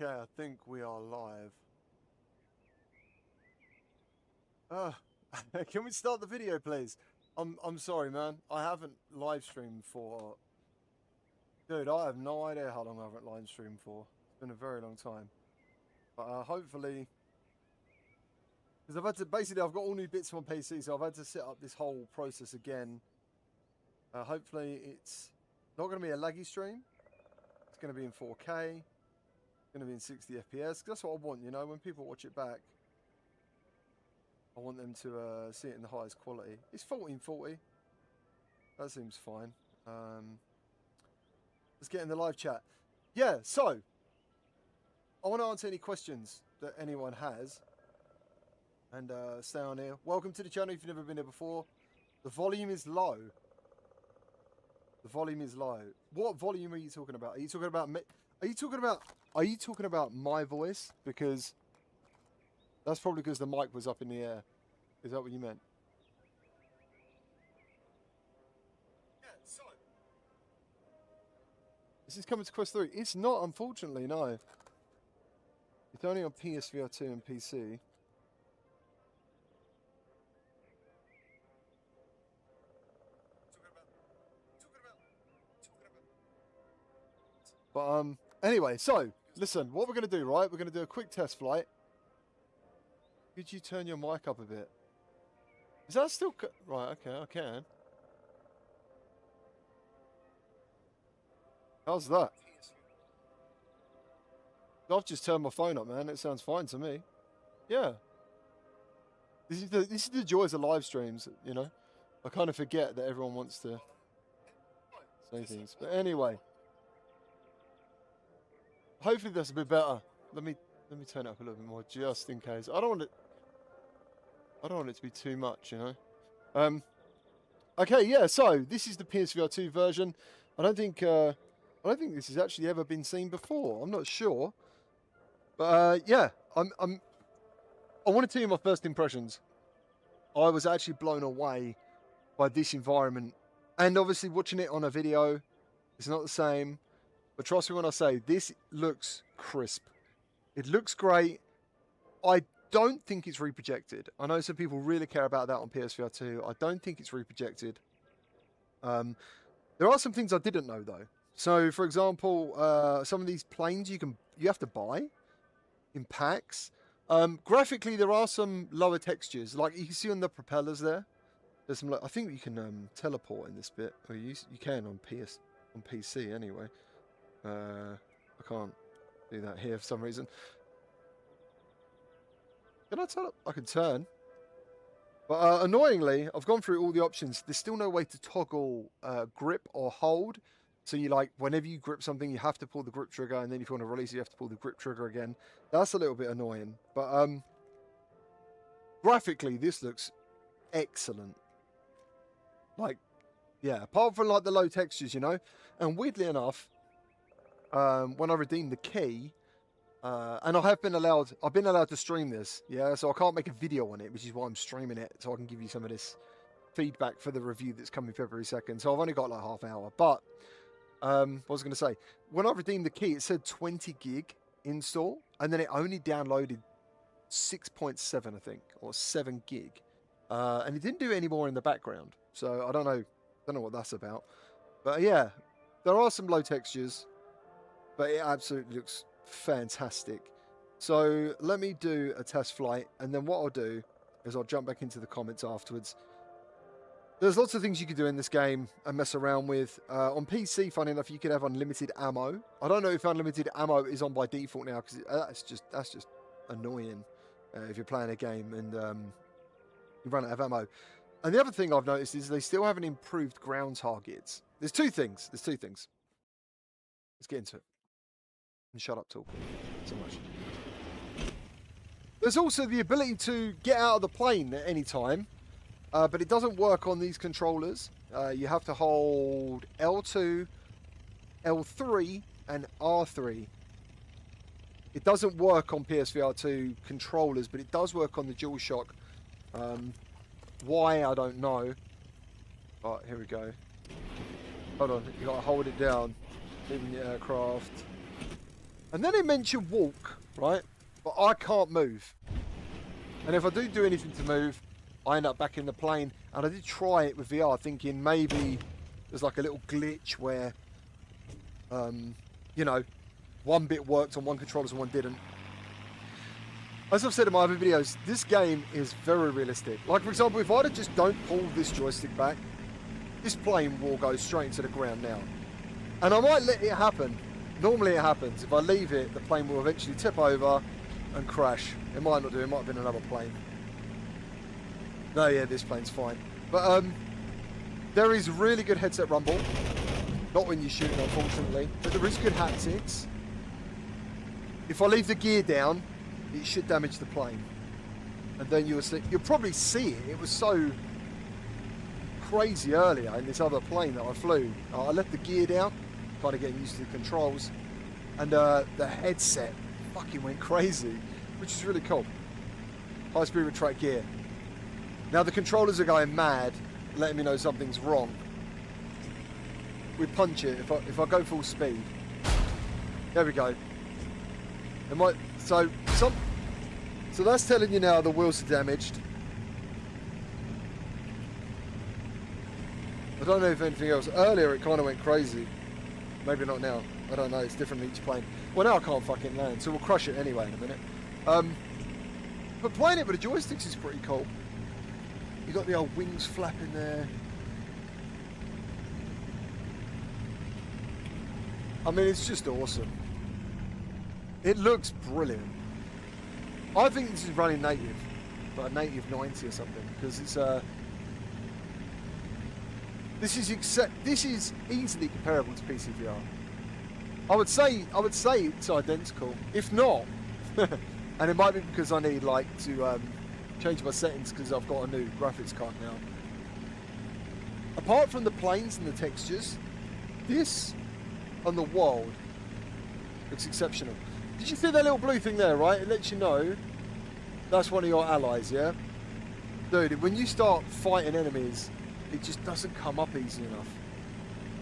Okay, I think we are live. Can we start the video, please? I'm sorry, man. I haven't live streamed for... Dude, I have no idea how long I haven't live streamed for. It's been a very long time. But hopefully... Because I've had to... Basically, I've got all new bits on my PC, so I've had to set up this whole process again. Hopefully, it's not going to be a laggy stream. It's going to be in 4K. It's going to be in 60 FPS. That's what I want, you know, when people watch it back. I want them to see it in the highest quality. It's 1440. That seems fine. Let's get in the live chat. Yeah, so I want to answer any questions that anyone has. And stay on here. Welcome to the channel if you've never been here before. The volume is low. The volume is low. What volume are you talking about? Are you talking about me? Are you talking about my voice? Because that's probably because the mic was up in the air. Is that what you meant? Yeah, so this is coming to Quest 3. It's not, unfortunately, no. It's only on PSVR2 and PC. But anyway, so listen, what we're gonna do, right? We're gonna do a quick test flight. Could you turn your mic up a bit? Is that still right? Okay, I can. How's that? I've just turned my phone up, man. It sounds fine to me. Yeah. This is the joys of live streams, you know. I kind of forget that everyone wants to say things, but anyway. Hopefully that's a bit better. Let me turn it up a little bit more, just in case. I don't want it to be too much, you know. Okay, yeah. So this is the PSVR2 version. I don't think this has actually ever been seen before. I'm not sure, but yeah. I want to tell you my first impressions. I was actually blown away by this environment, and obviously watching it on a video, it's not the same. But trust me when I say, this looks crisp. It looks great. I don't think it's reprojected. I know some people really care about that on PSVR 2. I don't think it's reprojected. There are some things I didn't know, though. So, for example, some of these planes you have to buy in packs. Graphically, there are some lower textures. Like, you can see on the propellers there. There's some. I think you can teleport in this bit. Or you can on PC, anyway. I can't do that here for some reason. Can I turn up? I can turn. But annoyingly, I've gone through all the options. There's still no way to toggle grip or hold. So you whenever you grip something, you have to pull the grip trigger, and then if you want to release it, you have to pull the grip trigger again. That's a little bit annoying. But graphically, this looks excellent. Yeah, apart from the low textures, you know. And weirdly enough, when I redeemed the key, and I've been allowed to stream this, yeah, so I can't make a video on it, which is why I'm streaming it, so I can give you some of this feedback for the review that's coming February 2nd. So I've only got half hour, but what was I going to say? When I redeemed the key, it said 20 gig install, and then it only downloaded 6.7, I think, or 7 gig, and it didn't do any more in the background. So I don't know what that's about, but yeah, there are some low textures. But it absolutely looks fantastic. So let me do a test flight, and then what I'll do is I'll jump back into the comments afterwards. There's lots of things you can do in this game and mess around with. On PC, funny enough, you can have unlimited ammo. I don't know if unlimited ammo is on by default now, because that's just annoying if you're playing a game and you run out of ammo. And the other thing I've noticed is they still haven't improved ground targets. There's two things. Let's get into it. And shut up talking so much. There's also the ability to get out of the plane at any time, but it doesn't work on these controllers. You have to hold L2, L3, and R3. It doesn't work on PSVR 2 controllers, but it does work on the DualShock. Why, I don't know. Oh, here we go. Hold on, you gotta hold it down. Leaving the aircraft. And then they mention walk, right? But I can't move. And if I do anything to move, I end up back in the plane. And I did try it with VR, thinking maybe there's like a little glitch where, you know, one bit worked on one controller and one didn't. As I've said in my other videos, this game is very realistic. Like, for example, if I just don't pull this joystick back, this plane will go straight into the ground now. And I might let it happen. Normally it happens. If I leave it, the plane will eventually tip over and crash. It might not do, it might have been another plane. No, yeah, this plane's fine. But there is really good headset rumble. Not when you're shooting, unfortunately. But there is good haptics. If I leave the gear down, it should damage the plane. And then you'll probably see it. It was so crazy earlier in this other plane that I flew. I left the gear down, kind of getting used to the controls. And the headset fucking went crazy, which is really cool. High speed retract gear. Now the controllers are going mad, letting me know something's wrong. We punch it, if I go full speed. There we go. It might, so that's telling you now the wheels are damaged. I don't know if anything else. Earlier it kind of went crazy. Maybe not now. I don't know, it's different each plane. Well, now I can't fucking land, so we'll crush it anyway in a minute. But playing it with the joysticks is pretty cool. You got the old wings flapping there. I mean, it's just awesome. It looks brilliant. I think this is running native, but a native 90 or something, because it's this is easily comparable to PSVR. I would say it's identical. If not, and it might be because I need like to change my settings because I've got a new graphics card now. Apart from the planes and the textures, this on the world looks exceptional. Did you see that little blue thing there, right? It lets you know that's one of your allies, yeah? Dude, when you start fighting enemies, it just doesn't come up easy enough.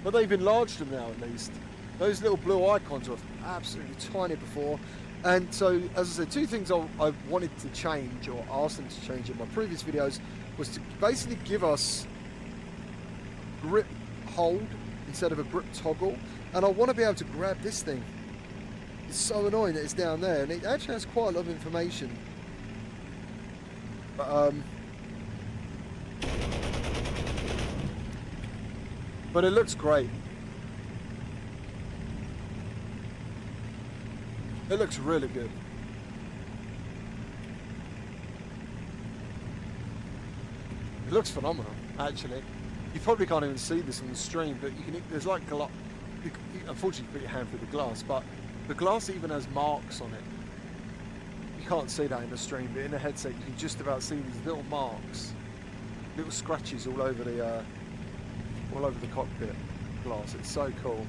But they've enlarged them now, at least. Those little blue icons were absolutely tiny before. And so, as I said, two things I wanted to change, or asked them to change in my previous videos, was to basically give us grip hold instead of a grip toggle. And I want to be able to grab this thing. It's so annoying that it's down there, and it actually has quite a lot of information. But it looks great. It looks really good. It looks phenomenal, actually. You probably can't even see this on the stream, but you can. There's like unfortunately, you put your hand through the glass, but the glass even has marks on it. You can't see that in the stream, but in the headset, you can just about see these little marks, little scratches all over the cockpit glass. It's so cool.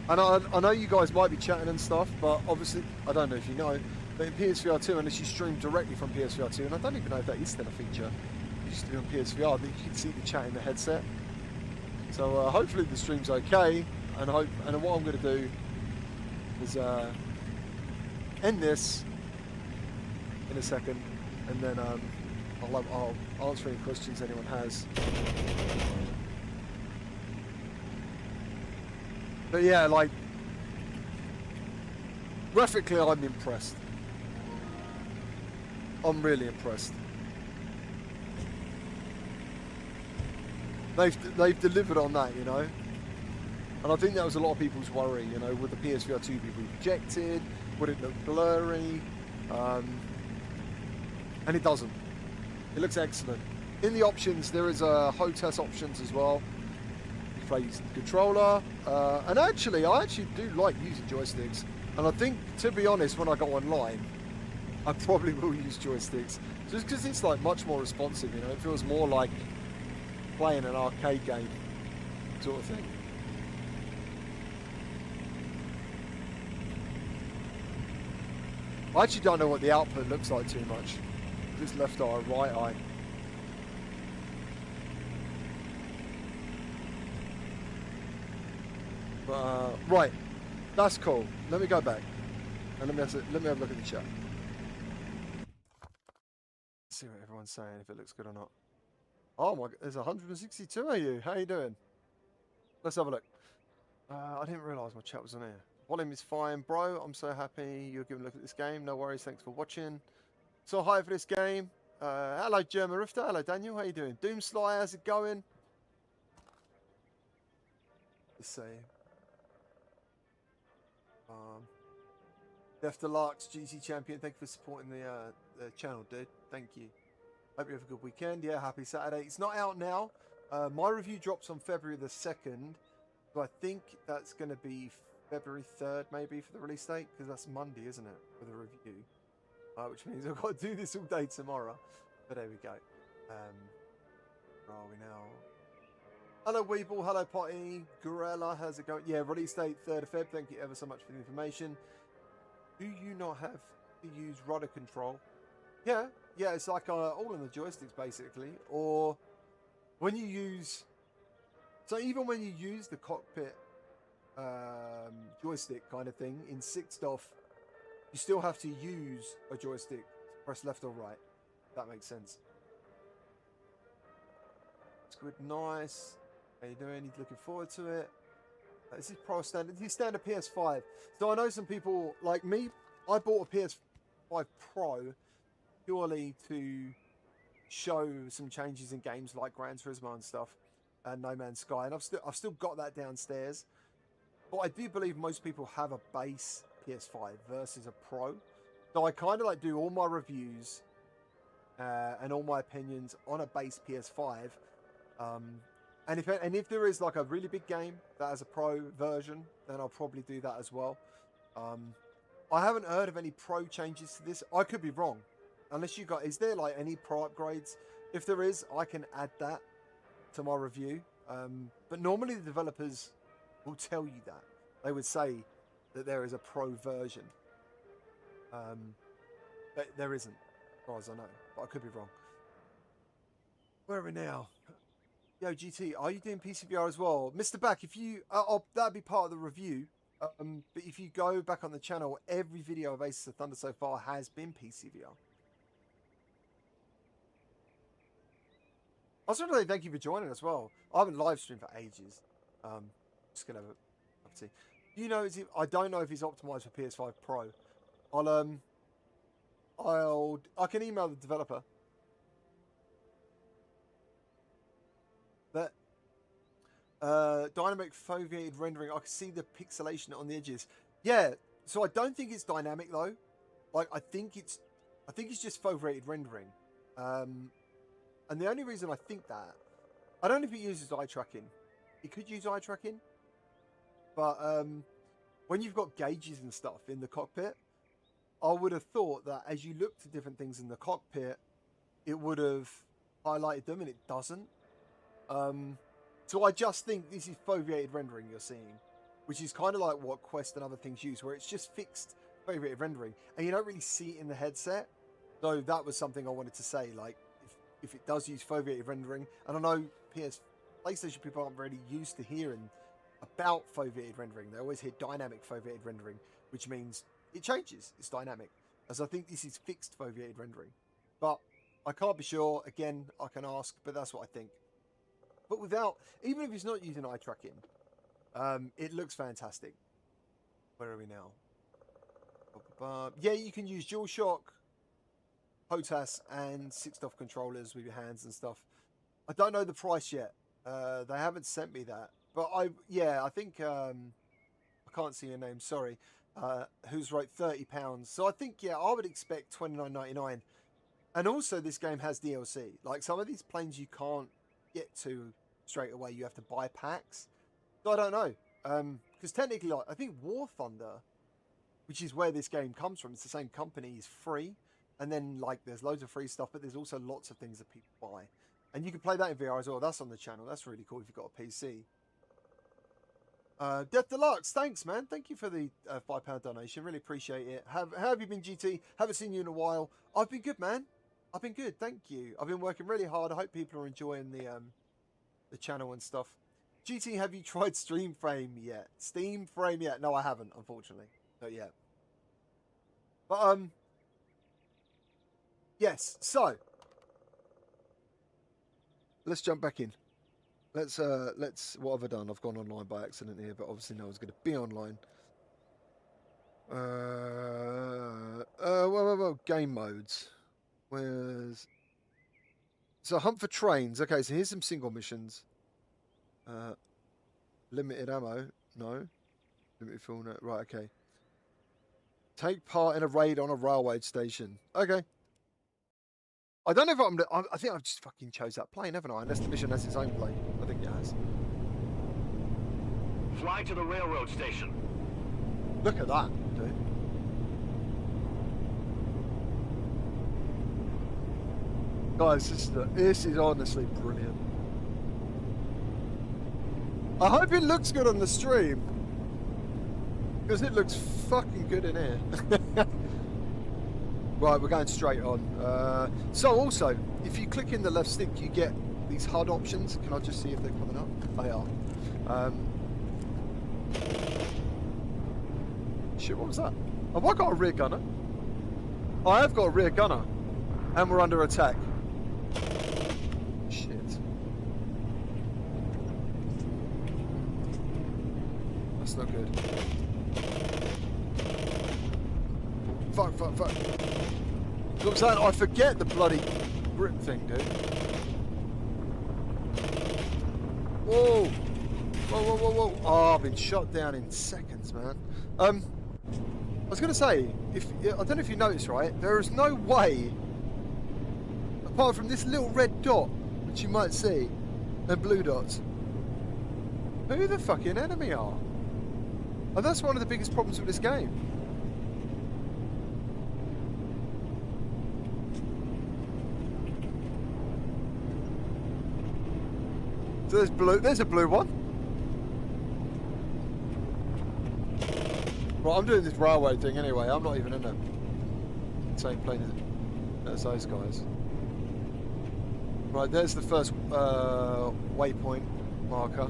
And I know you guys might be chatting and stuff, but obviously, I don't know if you know, but in PSVR2, unless you stream directly from PSVR2, and I don't even know if that is still a feature, it used to be on PSVR, that you can see the chat in the headset. So hopefully the stream's okay, and what I'm going to do is end this in a second, and then I'll answer any questions anyone has. But yeah, like, graphically I'm impressed. I'm really impressed. They've delivered on that, you know. And I think that was a lot of people's worry, you know, would the PSVR2 be rejected? Would it look blurry? And it doesn't. It looks excellent. In the options, there is HOTAS options as well. You play using the controller. And actually, I do like using joysticks. And I think, to be honest, when I go online, I probably will use joysticks. Just because it's like much more responsive, you know. It feels more like playing an arcade game sort of thing. I actually don't know what the output looks like too much. it's left eye or right eye. Right, that's cool. Let me go back and let me have a look at the chat. See what everyone's saying, if it looks good or not. Oh my, there's 162 of you. How you doing? Let's have a look. I didn't realise my chat was on here. Volume is fine, bro. I'm so happy you're giving a look at this game. No worries. Thanks for watching. So hi for this game. Hello, German Rifter. Hello, Daniel. How you doing? Doomsly, how's it going? Let's see. Death Deluxe, GC Champion. Thank you for supporting the channel, dude. Thank you. Hope you have a good weekend. Yeah, happy Saturday. It's not out now. My review drops on February the 2nd. So I think that's going to be February 3rd, maybe, for the release date. Because that's Monday, isn't it, for the review? Which means I've got to do this all day tomorrow. But there we go. Where are we now? Hello, Weeble. Hello, Potty. Gorilla, how's it going? Yeah, release date 3rd of Feb. Thank you ever so much for the information. Do you not have to use rudder control? Yeah, it's like all on the joysticks, basically. Or when you use... So even when you use the cockpit joystick kind of thing in 6DoF, you still have to use a joystick to press left or right. That makes sense. Squid, nice. How you doing? He's looking forward to it. This is Pro Standard. This is standard PS5. So I know some people, like me, I bought a PS5 Pro purely to show some changes in games like Gran Turismo and stuff, and No Man's Sky, and I've still got that downstairs. But I do believe most people have a base PS5 versus a Pro. So I kind of like do all my reviews and all my opinions on a base PS5. And if there is like a really big game that has a Pro version, then I'll probably do that as well. I haven't heard of any Pro changes to this. I could be wrong. Unless you got, is there like any Pro upgrades? If there is, I can add that to my review. But normally the developers will tell you that. They would say that there is a Pro version. But there isn't, as far as I know. But I could be wrong. Where are we now? Yo, GT, are you doing PCVR as well? Mr. Back, if you... that'd be part of the review. But if you go back on the channel, every video of Aces of Thunder so far has been PCVR. I was going to say thank you for joining as well. I haven't live streamed for ages. Just going to have a tea. You know, I don't know if he's optimized for PS5 Pro. I can email the developer. But dynamic foveated rendering, I can see the pixelation on the edges. Yeah, so I don't think it's dynamic though. Like I think it's just foveated rendering. And the only reason I think that, I don't know if it uses eye tracking. It could use eye tracking, but when you've got gauges and stuff in the cockpit, I would have thought that as you look to different things in the cockpit, it would have highlighted them, and it doesn't. So I just think this is foveated rendering you're seeing, which is kind of like what Quest and other things use, where it's just fixed foveated rendering, and you don't really see it in the headset. So that was something I wanted to say, like, if it does use foveated rendering, and I know PlayStation people aren't really used to hearing about foveated rendering. They always hear dynamic foveated rendering, which means it changes, it's dynamic. As I think this is fixed foveated rendering. But I can't be sure, again, I can ask, but that's what I think. But without, even if it's not using eye tracking, it looks fantastic. Where are we now? Yeah, you can use DualShock, HOTAS, and 6DoF controllers with your hands and stuff. I don't know the price yet. They haven't sent me that. But I think, I can't see your name, sorry, who's wrote £30. So I think, yeah, I would expect $29.99. And also this game has DLC. Like some of these planes you can't get to straight away, you have to buy packs. So I don't know, because technically, like, I think War Thunder, which is where this game comes from, it's the same company, is free, and then like there's loads of free stuff, but there's also lots of things that people buy, and you can play that in VR as well. That's on the channel. That's really cool if you've got a PC. Death Deluxe, thanks man, thank you for the £5 donation, really appreciate it. How have you been, GT? Haven't seen you in a while. I've been good, man. I've been good, thank you. I've been working really hard. I hope people are enjoying the channel and stuff. GT, have you tried Stream Frame yet? Steam Frame yet? No, I haven't, unfortunately. Not yet. But yes. So let's jump back in. Let's what have I done? I've gone online by accident here, but obviously no one's going to be online. Well, game modes. Where's so hunt for trains? Okay, so here's some single missions. Limited ammo, no. Limited full net, right? Okay. Take part in a raid on a railway station. Okay. I don't know if I think I've just fucking chose that plane, haven't I? Unless the mission has its own plane. I think it has. Fly to the railroad station. Look at that, dude. Guys, this is honestly brilliant. I hope it looks good on the stream. Because it looks fucking good in here. Right, we're going straight on. So also, if you click in the left stick, you get these HUD options. Can I just see if they're coming up? They are. Shit, what was that? Have I got a rear gunner? I have got a rear gunner. And we're under attack. Shit. That's not good. Fuck. What I'm saying, I forget the bloody grip thing, dude. Whoa. Whoa. Oh, I've been shot down in seconds, man. I was going to say, I don't know if you noticed, right? There is no way, apart from this little red dot, which you might see, and blue dots, who the fucking enemy are. And that's one of the biggest problems with this game. So there's a blue one. Right, I'm doing this railway thing anyway. I'm not even in the same plane as those guys. Right, there's the first waypoint marker.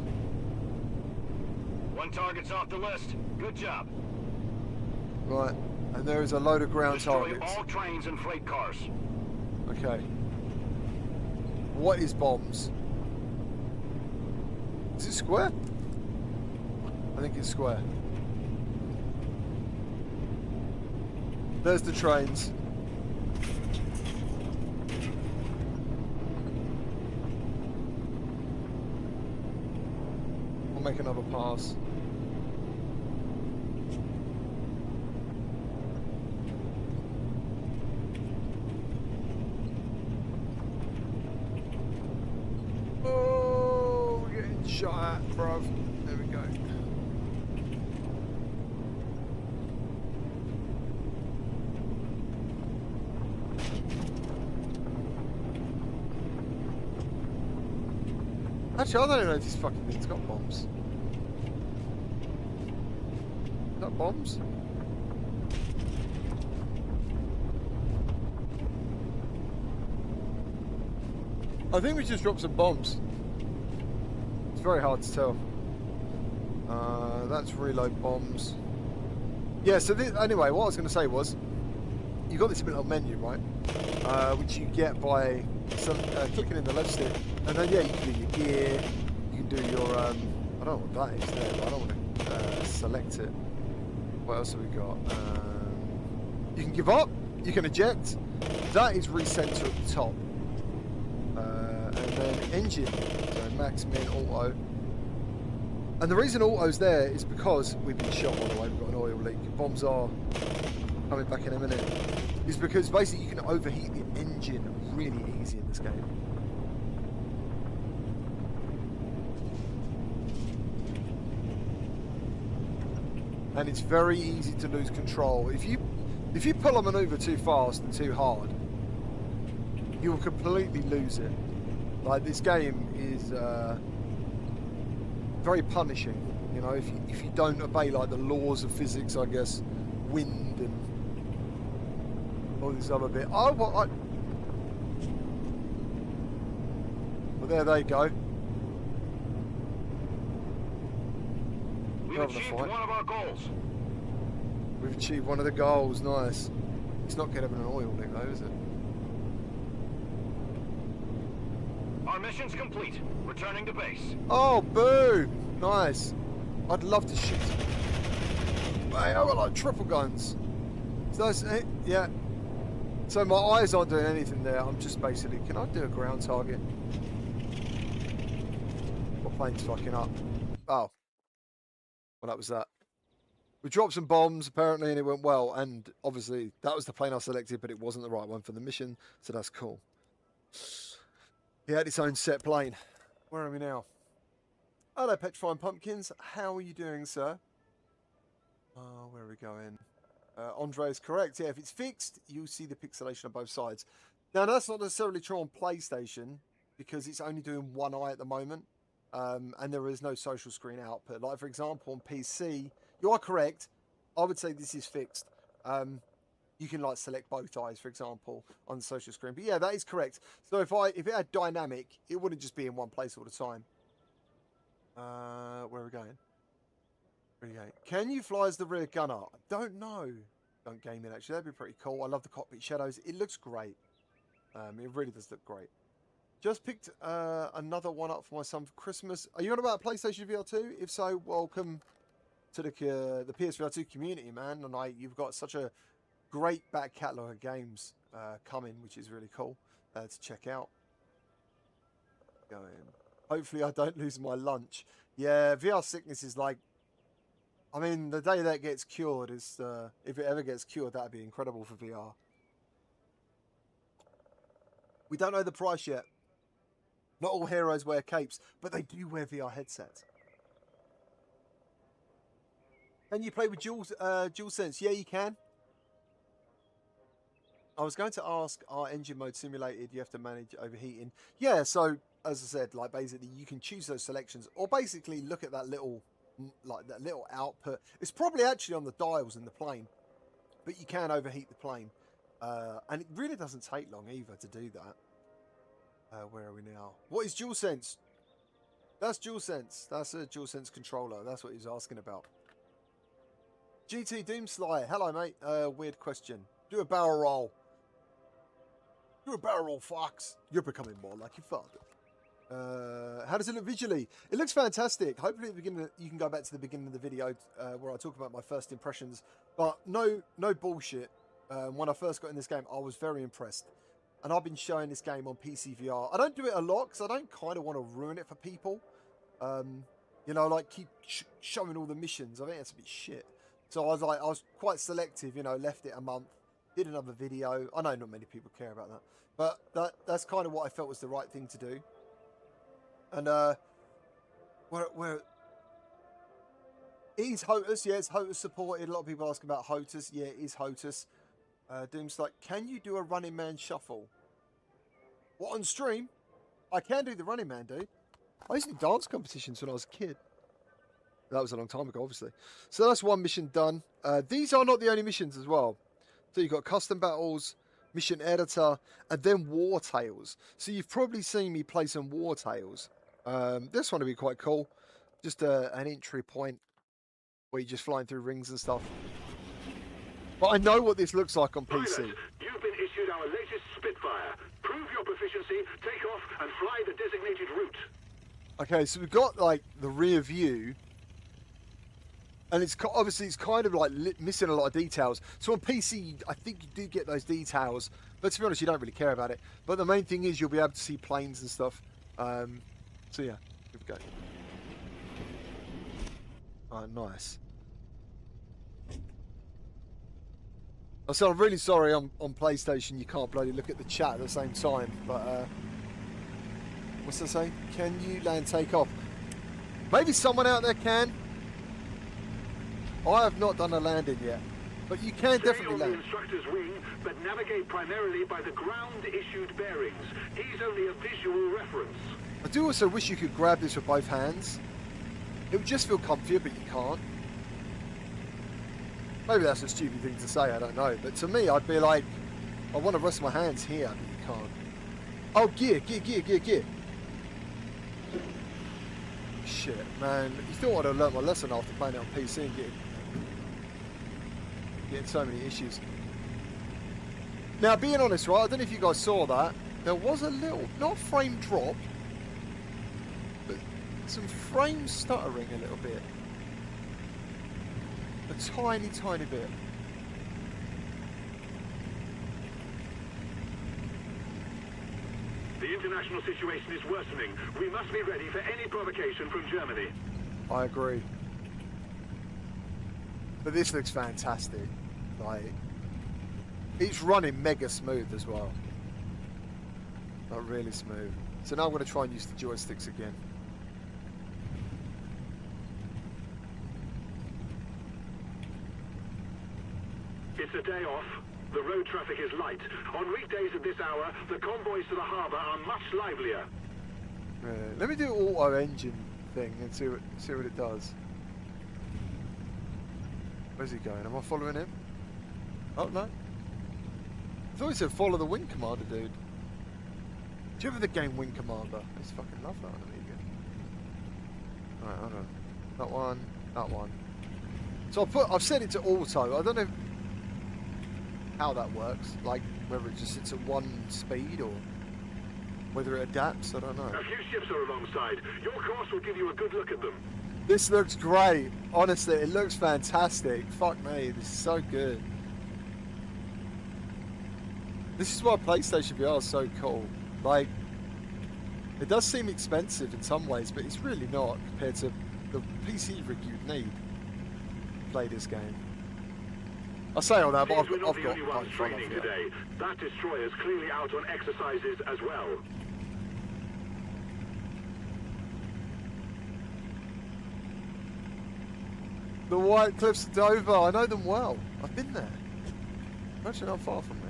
One target's off the list. Good job. Right, and there is a load of ground Destroy targets. all trains and freight cars. Okay. What is bombs? Is it square? I think it's square. There's the trains. I'll make another pass. Oh, we're getting shot at, bruv. There we go. Actually, I don't even know if this fucking thing's got bombs. Is that bombs? I think we just dropped some bombs. It's very hard to tell. That's reload bombs. Yeah, so anyway, what I was going to say was, you've got this little menu, right? Which you get by clicking in the left stick. And then, yeah, you can do your gear, you can do your, I don't know what that is there, but I don't want to select it. What else have we got? You can give up, you can eject, that is recenter at the top. And then engine, so max, min, auto. And the reason auto's there is because we've been shot, by the way, we've got an oil leak. Bombs are coming back in a minute. Is because basically you can overheat the engine really easy in this game. And it's very easy to lose control. If you pull a maneuver too fast and too hard, you'll completely lose it. Like, this game is very punishing. You know, if you don't obey like the laws of physics, I guess, wind and all this other bit. Well, there they go. We've Having a achieved fight. one of our goals. We've achieved one of the goals. Nice. It's not getting an oil leak though, is it? Our mission's complete. Returning to base. Oh, boo! Nice. I'd love to shoot. Hey, I've got like triple guns. So that's it. Yeah. So my eyes aren't doing anything there. I'm just basically. Can I do a ground target? My plane's fucking up. Oh. Well, that was that. We dropped some bombs apparently, and it went well. And obviously, that was the plane I selected, but it wasn't the right one for the mission. So that's cool. He had its own set plane. Where are we now? Hello, Petrifying Pumpkins. How are you doing, sir? Oh, where are we going? Andre is correct. Yeah, if it's fixed, you'll see the pixelation on both sides. Now, that's not necessarily true on PlayStation because it's only doing one eye at the moment. And there is no social screen output. Like, for example, on PC, you are correct. I would say this is fixed. You can like select both eyes, for example, on the social screen. But yeah, that is correct. So if it had dynamic, it wouldn't just be in one place all the time. Where are we going? Where are we going? Can you fly as the rear gunner? I don't know. Don't game it actually. That'd be pretty cool. I love the cockpit shadows. It looks great. It really does look great. Just picked another one up for my son for Christmas. Are you on about PlayStation VR 2? If so, welcome to the PSVR 2 community, man. And you've got such a great back catalogue of games coming, which is really cool to check out. Going. Hopefully I don't lose my lunch. Yeah, VR sickness is like, I mean, the day that gets cured is, if it ever gets cured, that'd be incredible for VR. We don't know the price yet. Not all heroes wear capes, but they do wear VR headsets. Can you play with DualSense? Yeah, you can. I was going to ask, are engine mode simulated? You have to manage overheating. Yeah, so as I said, like basically you can choose those selections, or basically look at that little, like that little output. It's probably actually on the dials in the plane, but you can overheat the plane, and it really doesn't take long either to do that. Where are we now? What is DualSense? That's DualSense. That's a DualSense controller. That's what he was asking about. GT Doomslayer. Hello, mate. Weird question. Do a barrel roll. Do a barrel roll, Fox. You're becoming more like your father. How does it look visually? It looks fantastic. Hopefully at the beginning, you can go back to the beginning of the video where I talk about my first impressions. But no bullshit. When I first got in this game, I was very impressed. And I've been showing this game on PSVR. I don't do it a lot because I don't kind of want to ruin it for people. You know, like keep showing all the missions. I think that's a bit shit. So I was quite selective, you know, left it a month, did another video. I know not many people care about that, but that's kind of what I felt was the right thing to do. And where it is HOTAS, yeah, it's HOTAS supported. A lot of people ask about HOTAS. Yeah, it is HOTAS. Doom's like, can you do a Running Man shuffle? What, on stream? I can do the Running Man, dude. I used to do dance competitions when I was a kid. That was a long time ago, obviously. So that's one mission done. These are not the only missions as well. So you've got custom battles, mission editor, and then War Tales. So you've probably seen me play some War Tales. This one will be quite cool. Just an entry point where you're just flying through rings and stuff. But I know what this looks like on PC. Pilot, you've been issued our latest Spitfire. Prove your proficiency, take off, and fly the designated route. Okay, so we've got like the rear view. And it's obviously it's kind of like missing a lot of details. So on PC, I think you do get those details, but to be honest, you don't really care about it. But the main thing is you'll be able to see planes and stuff. So yeah, here we go. Oh, nice. So I'm really sorry on PlayStation you can't bloody look at the chat at the same time. But what's that say? Can you land take off? Maybe someone out there can. I have not done a landing yet, but you can definitely land. Stay on the instructor's wing, but navigate primarily by the ground-issued bearings. He's only a visual reference. I do also wish you could grab this with both hands. It would just feel comfier, but you can't. Maybe that's a stupid thing to say, I don't know. But to me, I'd be like, I want to rest my hands here, but you can't. Oh, gear. Shit, man. You thought I'd have learnt my lesson after playing it on PC and getting so many issues. Now, being honest, right, I don't know if you guys saw that. There was a little, not frame drop, but some frame stuttering a little bit. A tiny, tiny bit. The international situation is worsening. We must be ready for any provocation from Germany. I agree. But this looks fantastic. Like, it's running mega smooth as well. Like, really smooth. So now I'm going to try and use the joysticks again. It's a day off. The road traffic is light. On weekdays at this hour, the convoys to the harbour are much livelier. Let me do auto engine thing and see what it does. Where's he going? Am I following him? Oh no. I thought he said follow the Wing Commander, dude. Do you ever the game Wing Commander? I just fucking love that on Amiga. Alright, hold on. That one, that one. So I've set it to auto. I don't know how that works, like whether it just sits at one speed or whether it adapts, I don't know. A few ships are alongside. Your course will give you a good look at them. This looks great, honestly, it looks fantastic. Fuck me, this is so good. This is why PlayStation VR is so cool. Like, it does seem expensive in some ways, but it's really not compared to the PC rig you'd need to play this game. I say all that, but I've got the only ones training today. That destroyer's clearly out on exercises as well. The White Cliffs of Dover, I know them well. I've been there. Imagine how far from me.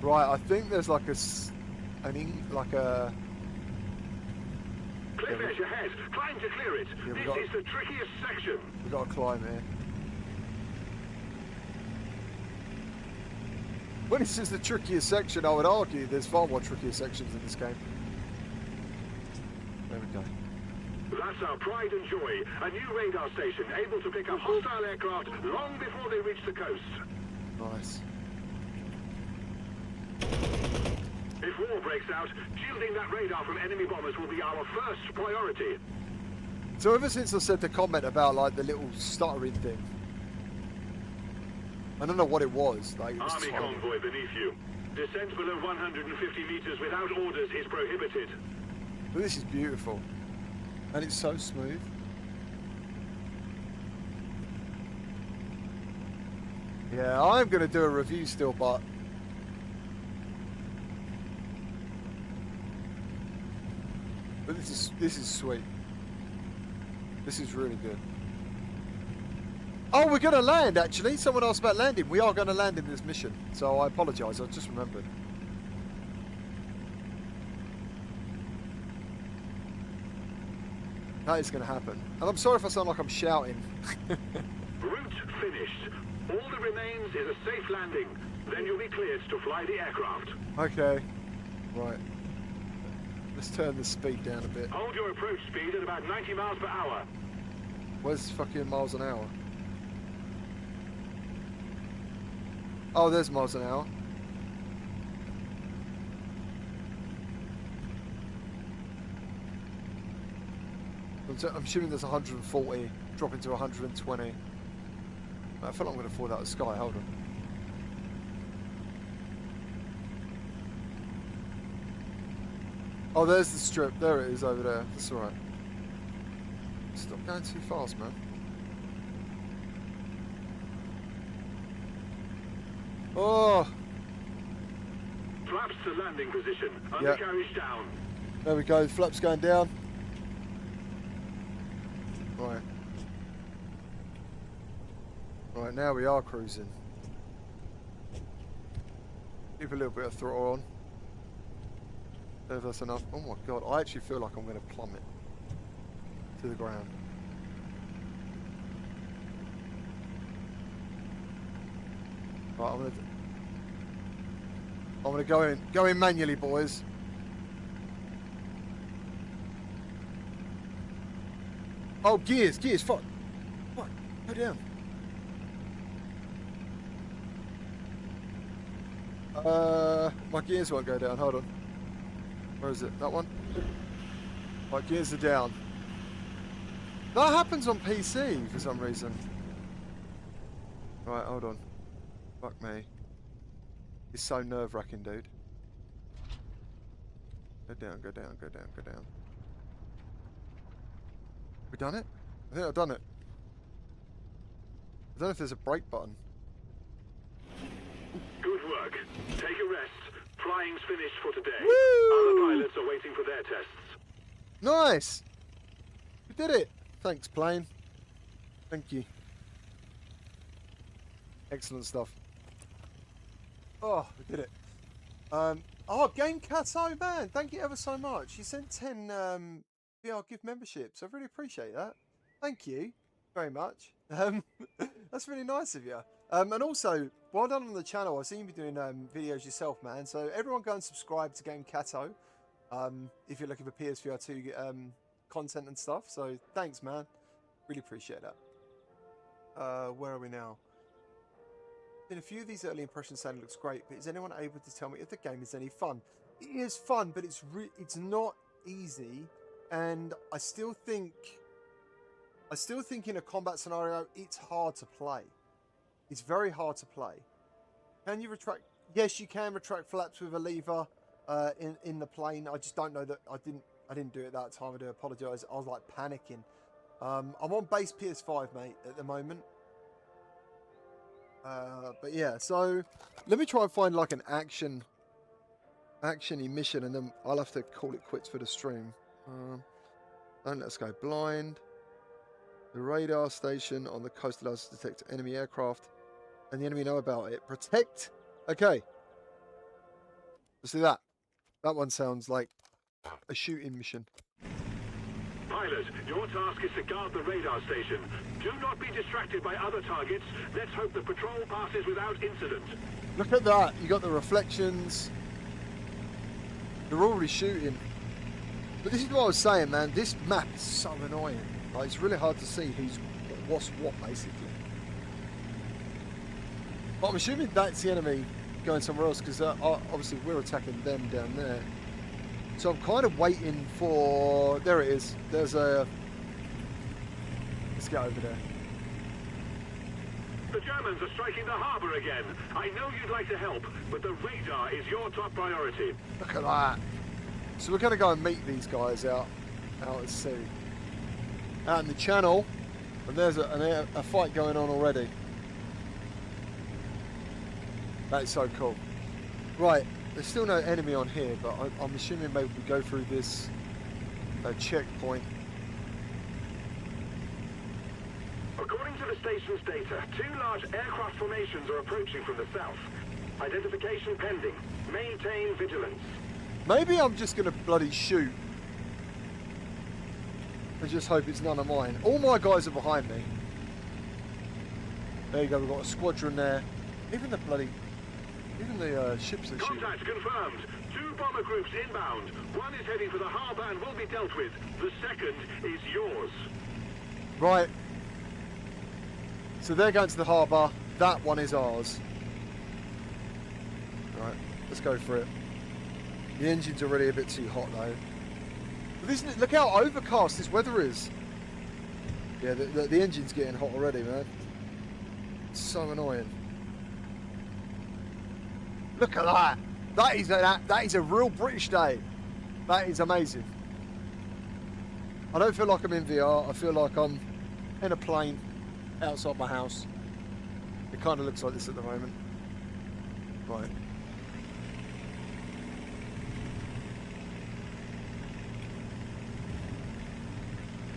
Right, I think there's like cliff edge ahead. Climb to clear it. Yeah, this is the trickiest section. We've got to climb here. When it says the trickiest section, I would argue there's far more trickier sections in this game. There we go. That's our pride and joy. A new radar station able to pick up hostile aircraft long before they reach the coast. Nice. If war breaks out, shielding that radar from enemy bombers will be our first priority. So ever since I said the comment about like the little stuttering thing, I don't know what it was. Like, it was Army tiny. convoy beneath you. Descent below 150 meters without orders is prohibited. But this is beautiful, and it's so smooth. Yeah, I'm going to do a review still, but this is sweet. This is really good. Oh, we're going to land, actually. Someone asked about landing. We are going to land in this mission, so I apologise. I just remembered. That is going to happen. And I'm sorry if I sound like I'm shouting. Route finished. All that remains is a safe landing. Then you'll be cleared to fly the aircraft. Okay. Right. Let's turn the speed down a bit. Hold your approach speed at about 90 miles per hour. Where's fucking miles an hour? Oh, there's miles an hour. I'm assuming there's 140, dropping to 120. I feel like I'm going to fall out of the sky. Hold on. Oh, there's the strip. There it is over there. That's alright. Stop going too fast, man. Oh! Flaps to landing position. Undercarriage down. There we go. Flaps going down. Right. Right, now we are cruising. Keep a little bit of throttle on. If that's enough. Oh my god, I actually feel like I'm going to plummet to the ground. Right, I'm gonna go in manually, boys. Oh, gears, fuck. Fuck, go down. My gears won't go down, hold on. Where is it? That one? My gears are down. That happens on PC for some reason. Right, hold on. Fuck me. It's so nerve-wracking, dude. Go down, go down, go down, go down. We done it? I think I've done it. I don't know if there's a brake button. Good work. Take a rest. Flying's finished for today. Woo! Other pilots are waiting for their tests. Nice! We did it! Thanks, plane. Thank you. Excellent stuff. Oh, we did it. Oh, Game Cato, man, thank you ever so much. You sent 10 VR gift memberships. I really appreciate that. Thank you very much. That's really nice of you. And also, well done on the channel. I've seen you be doing videos yourself, man. So everyone go and subscribe to Game Cato if you're looking for PSVR2 content and stuff. So thanks, man. Really appreciate that. Where are we now? In a few of these early impressions saying it looks great, but is anyone able to tell me if the game is any fun? It is fun, but it's not easy, and I still think in a combat scenario it's hard to play. It's very hard to play. Can you retract? Yes, you can retract flaps with a lever in the plane. I just don't know that I didn't do it that time. I do apologise. I was like panicking. I'm on base PS5, mate, at the moment. But yeah, so let me try and find like an action-y mission, and then I'll have to call it quits for the stream. Then let's go blind. The radar station on the coast allows us to detect enemy aircraft, and the enemy know about it. Protect. Okay. Let's do that. That one sounds like a shooting mission. Pilot, your task is to guard the radar station. Do not be distracted by other targets. Let's hope the patrol passes without incident. Look at that. You got the reflections. They're already shooting. But this is what I was saying, man. This map is so annoying. Like, it's really hard to see what's what, basically. But I'm assuming that's the enemy going somewhere else, because obviously we're attacking them down there. So I'm kind of waiting for... There it is. There's a... Let's get over there. The Germans are striking the harbour again. I know you'd like to help, but the radar is your top priority. Look at that. So we're going to go and meet these guys out at sea. Out in the channel. And there's a fight going on already. That is so cool. Right. There's still no enemy on here, but I'm assuming maybe we go through this checkpoint. According to the station's data, 2 large aircraft formations are approaching from the south. Identification pending. Maintain vigilance. Maybe I'm just going to bloody shoot. And just hope it's none of mine. All my guys are behind me. There you go, we've got a squadron there. Even the ships are shooting. Contact confirmed. 2 bomber groups inbound. One is heading for the harbour and will be dealt with. The second is yours. Right. So they're going to the harbour. That one is ours. Right, let's go for it. The engine's already a bit too hot though. But isn't it, look how overcast this weather is. Yeah, the engine's getting hot already, man. It's so annoying. Look at that. That is a real British day. That is amazing. I don't feel like I'm in VR. I feel like I'm in a plane outside my house. It kind of looks like this at the moment. Right.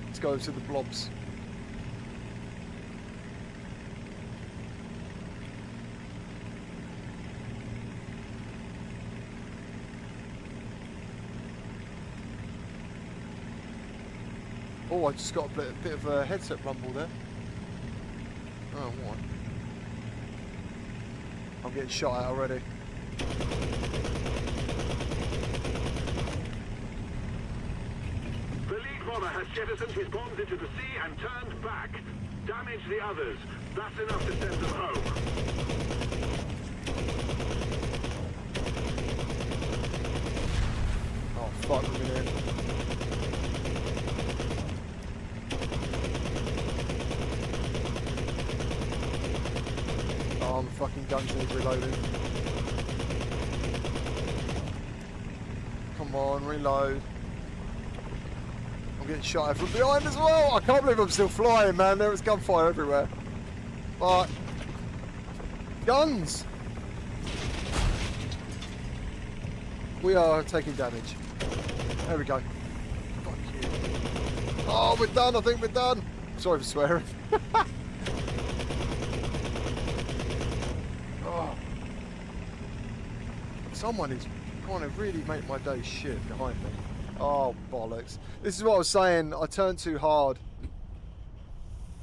Let's go to the blobs. Oh, I just got a bit of a headset rumble there. Oh, what? I'm getting shot at already. The League bomber has jettisoned his bombs into the sea and turned back. Damage the others. That's enough to send them home. Oh, fuck, we're in here. Oh, my fucking guns need reloading. Come on, reload. I'm getting shot at from behind as well. I can't believe I'm still flying, man. There was gunfire everywhere. But guns. We are taking damage. There we go. Fuck you. Oh, we're done. I think we're done. Sorry for swearing. Oh. Someone is trying to really make my day shit behind me. Oh, bollocks. This is what I was saying. I turned too hard.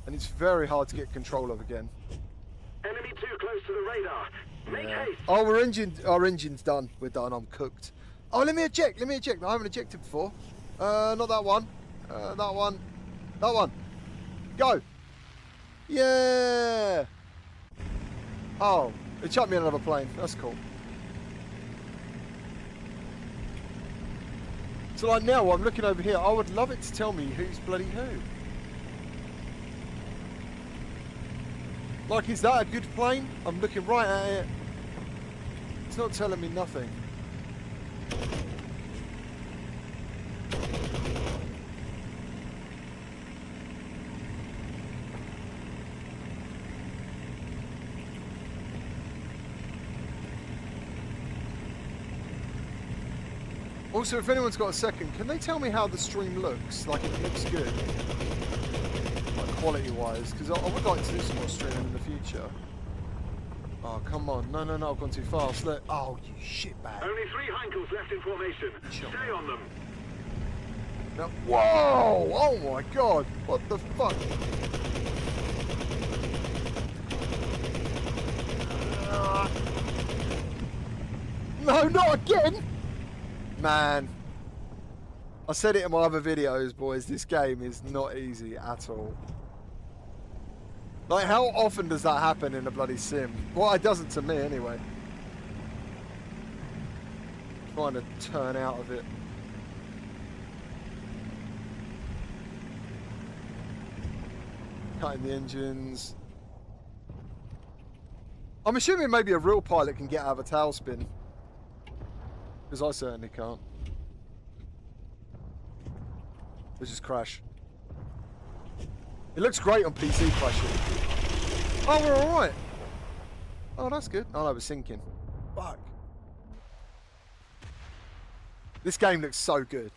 And it's very hard to get control of again. Enemy too close to the radar. Make haste. Oh, our engine's done. We're done. I'm cooked. Oh, let me eject. Let me eject. I haven't ejected before. Not that one. That one. That one. Go. Yeah. Oh, it chucked me in another plane. That's cool. So like now, I'm looking over here. I would love it to tell me who's bloody who. Like, is that a good plane? I'm looking right at it. It's not telling me nothing. Also, if anyone's got a second, can they tell me how the stream looks? Like, if it looks good? Like, quality-wise? Because I would like to do some more streaming in the future. Oh, come on. No, no, no, I've gone too fast. Look. Oh, you shitbag. Only 3 Heinkels left in formation. Stay on them. No. Whoa! Oh my god! What the fuck? No, not again! Man. I said it in my other videos, boys. This game is not easy at all. Like, how often does that happen in a bloody sim? Well, it doesn't to me, anyway. Trying to turn out of it. Cutting the engines. I'm assuming maybe a real pilot can get out of a tailspin. Because I certainly can't. Let's just crash. It looks great on PC crashing. Oh, we're alright. Oh, that's good. Oh, no, we're sinking. Fuck. This game looks so good.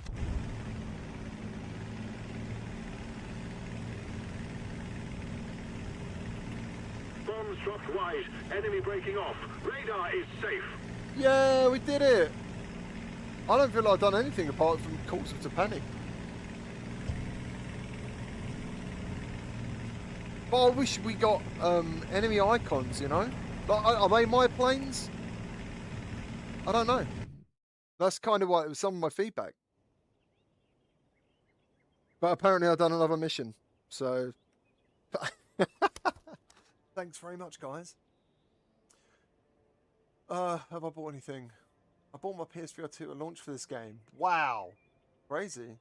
Bombs dropped wide. Enemy breaking off. Radar is safe. Yeah, we did it. I don't feel like I've done anything apart from cause of to panic. But I wish we got enemy icons, you know? Like, are they my planes? I don't know. That's kind of what it was some of my feedback. But apparently I've done another mission. So, thanks very much, guys. Have I bought anything? I bought my PSVR2 at launch for this game. Wow. Crazy.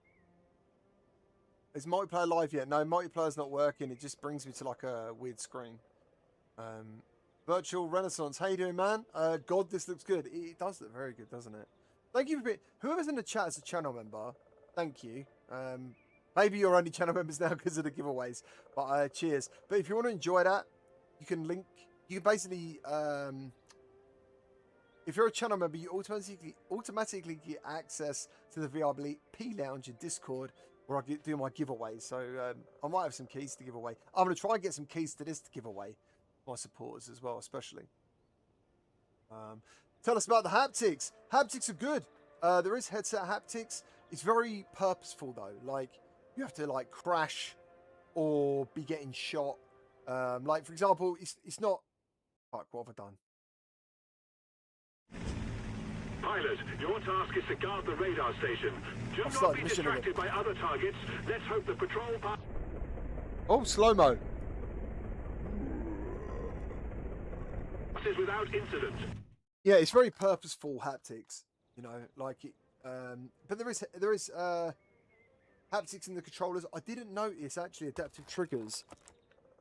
Is multiplayer live yet? No, multiplayer's not working. It just brings me to like a weird screen. Virtual Renaissance. How you doing, man? God, this looks good. It does look very good, doesn't it? Thank you for being... Whoever's in the chat is a channel member. Thank you. Maybe you're only channel members now because of the giveaways. But cheers. But if you want to enjoy that, you can link... You can basically... if you're a channel member, you automatically get access to the VRP Lounge in Discord, where I do my giveaways. So I might have some keys to give away. I'm going to try and get some keys to this to give away. My supporters as well, especially. Tell us about the haptics. Haptics are good. There is headset haptics. It's very purposeful though. Like, you have to like crash or be getting shot. Like, for example, it's not... Fuck, what have I done? Pilot, your task is to guard the radar station. Do I've not started be missing a bit. distracted by other targets. Let's hope the patrol Oh, slow-mo. passes without incident. Yeah, it's very purposeful haptics, you know, like it. But there is haptics in the controllers. I didn't notice actually adaptive triggers.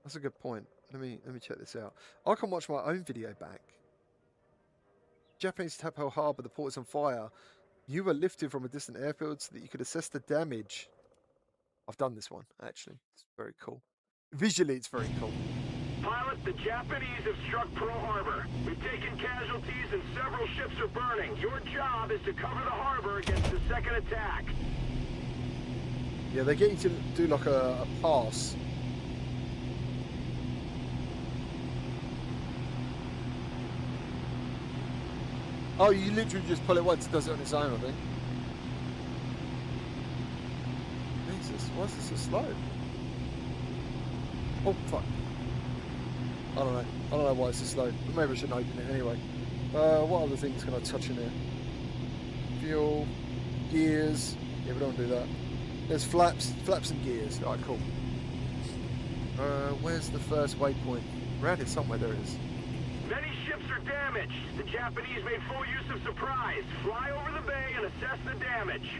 That's a good point. Let me check this out. I can watch my own video back. Japanese Tapao Harbour, the port is on fire. You were lifted from a distant airfield so that you could assess the damage. I've done this one actually. It's very cool. Visually, it's very cool. Pilot, the Japanese have struck Pearl Harbor. We've taken casualties and several ships are burning. Your job is to cover the harbor against the second attack. Yeah, they get you to do like a pass. Oh, you literally just pull it once, it does it on its own, I think. Jesus, why is this so slow? Oh, fuck. I don't know. I don't know why it's so slow. But maybe I shouldn't open it anyway. What other things can I touch in here? Fuel, gears. Yeah, we don't want to do that. There's flaps and gears. Alright, cool. Where's the first waypoint? Around here somewhere there is. Many ships are damaged. The Japanese made full use of surprise. Fly over the bay and assess the damage.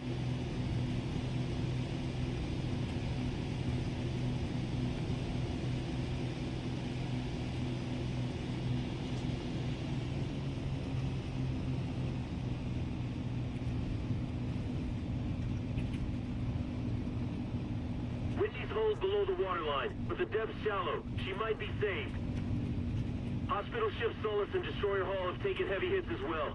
Winty's hold below the waterline, but the depth's shallow. She might be saved. Hospital ships Solus and Destroyer Hall have taken heavy hits as well.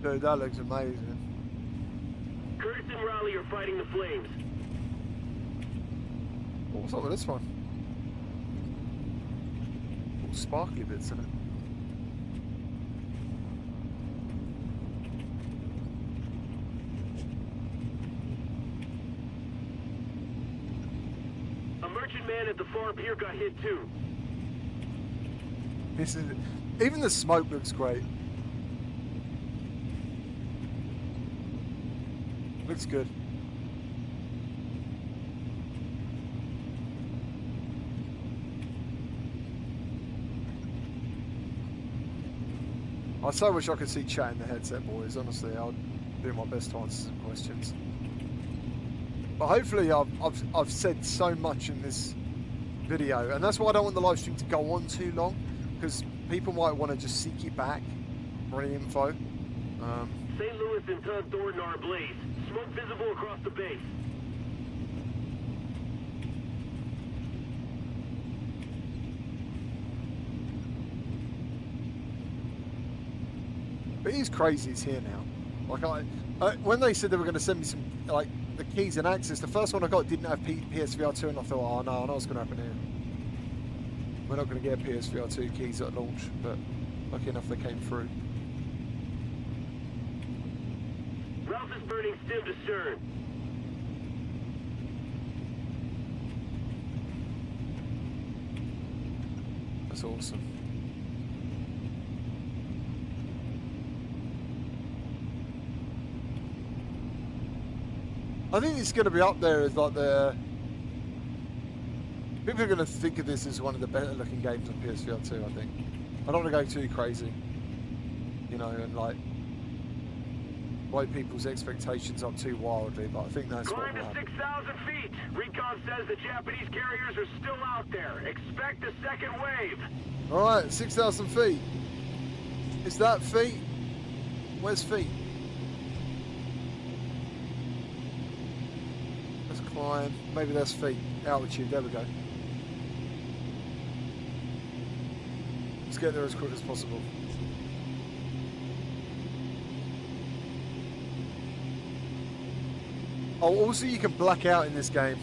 Dude, that looks amazing. Curtis and Raleigh are fighting the flames. What's up with this one? All sparkly bits in it. A merchant man at the far pier got hit too. This is, even the smoke looks great. Looks good. I so wish I could see chat in the headset, boys. Honestly, I'll do my best to answer some questions. But hopefully, I've said so much in this video, and that's why I don't want the live stream to go on too long, because people might want to just seek it back for any info. St. Louis and Todd Thornton are ablaze. Smoke visible across the base. But he's crazy. He's here now. Like when they said they were going to send me some like the keys and access, the first one I got didn't have PSVR2, and I thought, oh no, I know what's going to happen here. We're not going to get PSVR2 keys at launch, but lucky enough they came through. Ralph is burning stem to stern. That's awesome. I think it's going to be up there as like the... People are going to think of this as one of the better looking games on PSVR 2, I think. I don't want to go too crazy, you know, and like blow people's expectations up too wildly, but I think that's what Climb will to happen. 6,000 feet. Recon says the Japanese carriers are still out there. Expect a second wave. Alright, 6,000 feet. Is that feet? Where's feet? Let's climb. Maybe that's feet. Altitude, there we go. Let's get there as quick as possible. Oh, also you can black out in this game.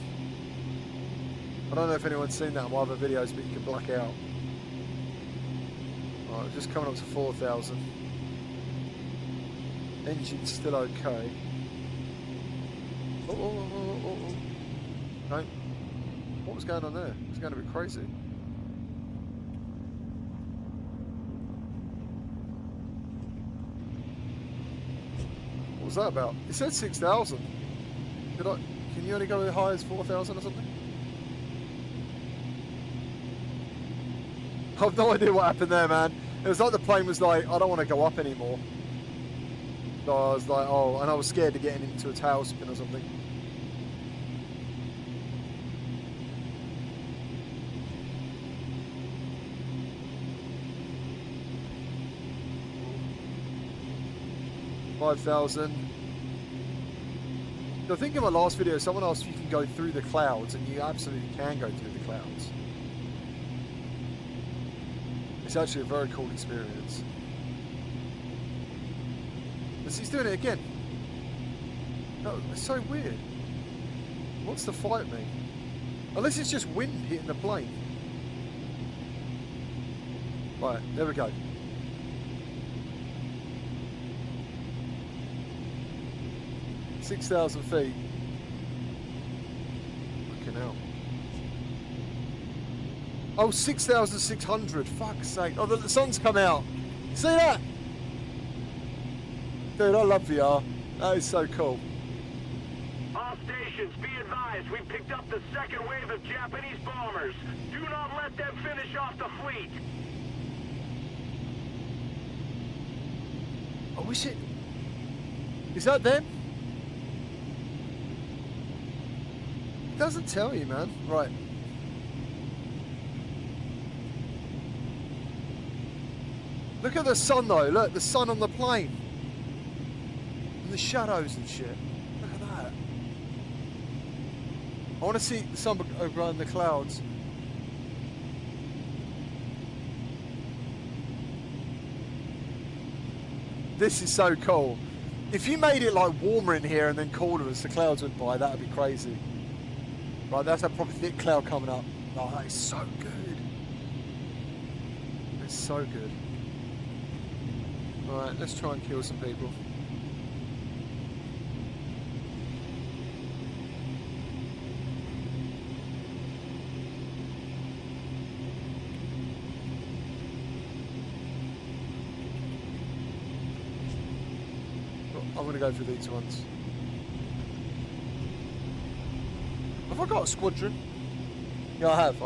I don't know if anyone's seen that in my other videos, but you can black out. Alright, just coming up to 4,000. Engine's still okay. Oh. No. What was going on there? It's going a bit crazy. What's that about? It said 6,000. Did I? Can you only go as high as 4,000 or something? I've no idea what happened there, man. It was like the plane was like, I don't want to go up anymore. So I was like, oh, and I was scared of getting into a tailspin or something. $5,000. I think in my last video, someone asked if you can go through the clouds, and you absolutely can go through the clouds. It's actually a very cool experience. But he's doing it again. No, it's so weird. What's the fight mean? Unless it's just wind hitting the plane. Right, there we go. $6,000 feet. Fucking hell. Oh, 6,600. Fuck's sake. Oh, the sun's come out. See that? Dude, I love VR. That is so cool. All stations, be advised, we picked up the second wave of Japanese bombers. Do not let them finish off the fleet. I wish it... Is that them? It doesn't tell you, man. Right. Look at the sun, though. Look, the sun on the plane. And the shadows and shit. Look at that. I want to see the sun over in the clouds. This is so cool. If you made it like warmer in here and then colder as the clouds went by, that would be crazy. Right, that's a proper thick cloud coming up. Oh, that is so good. It's so good. Alright, let's try and kill some people. I'm going to go for these ones. Have I got a squadron? Yeah, I have.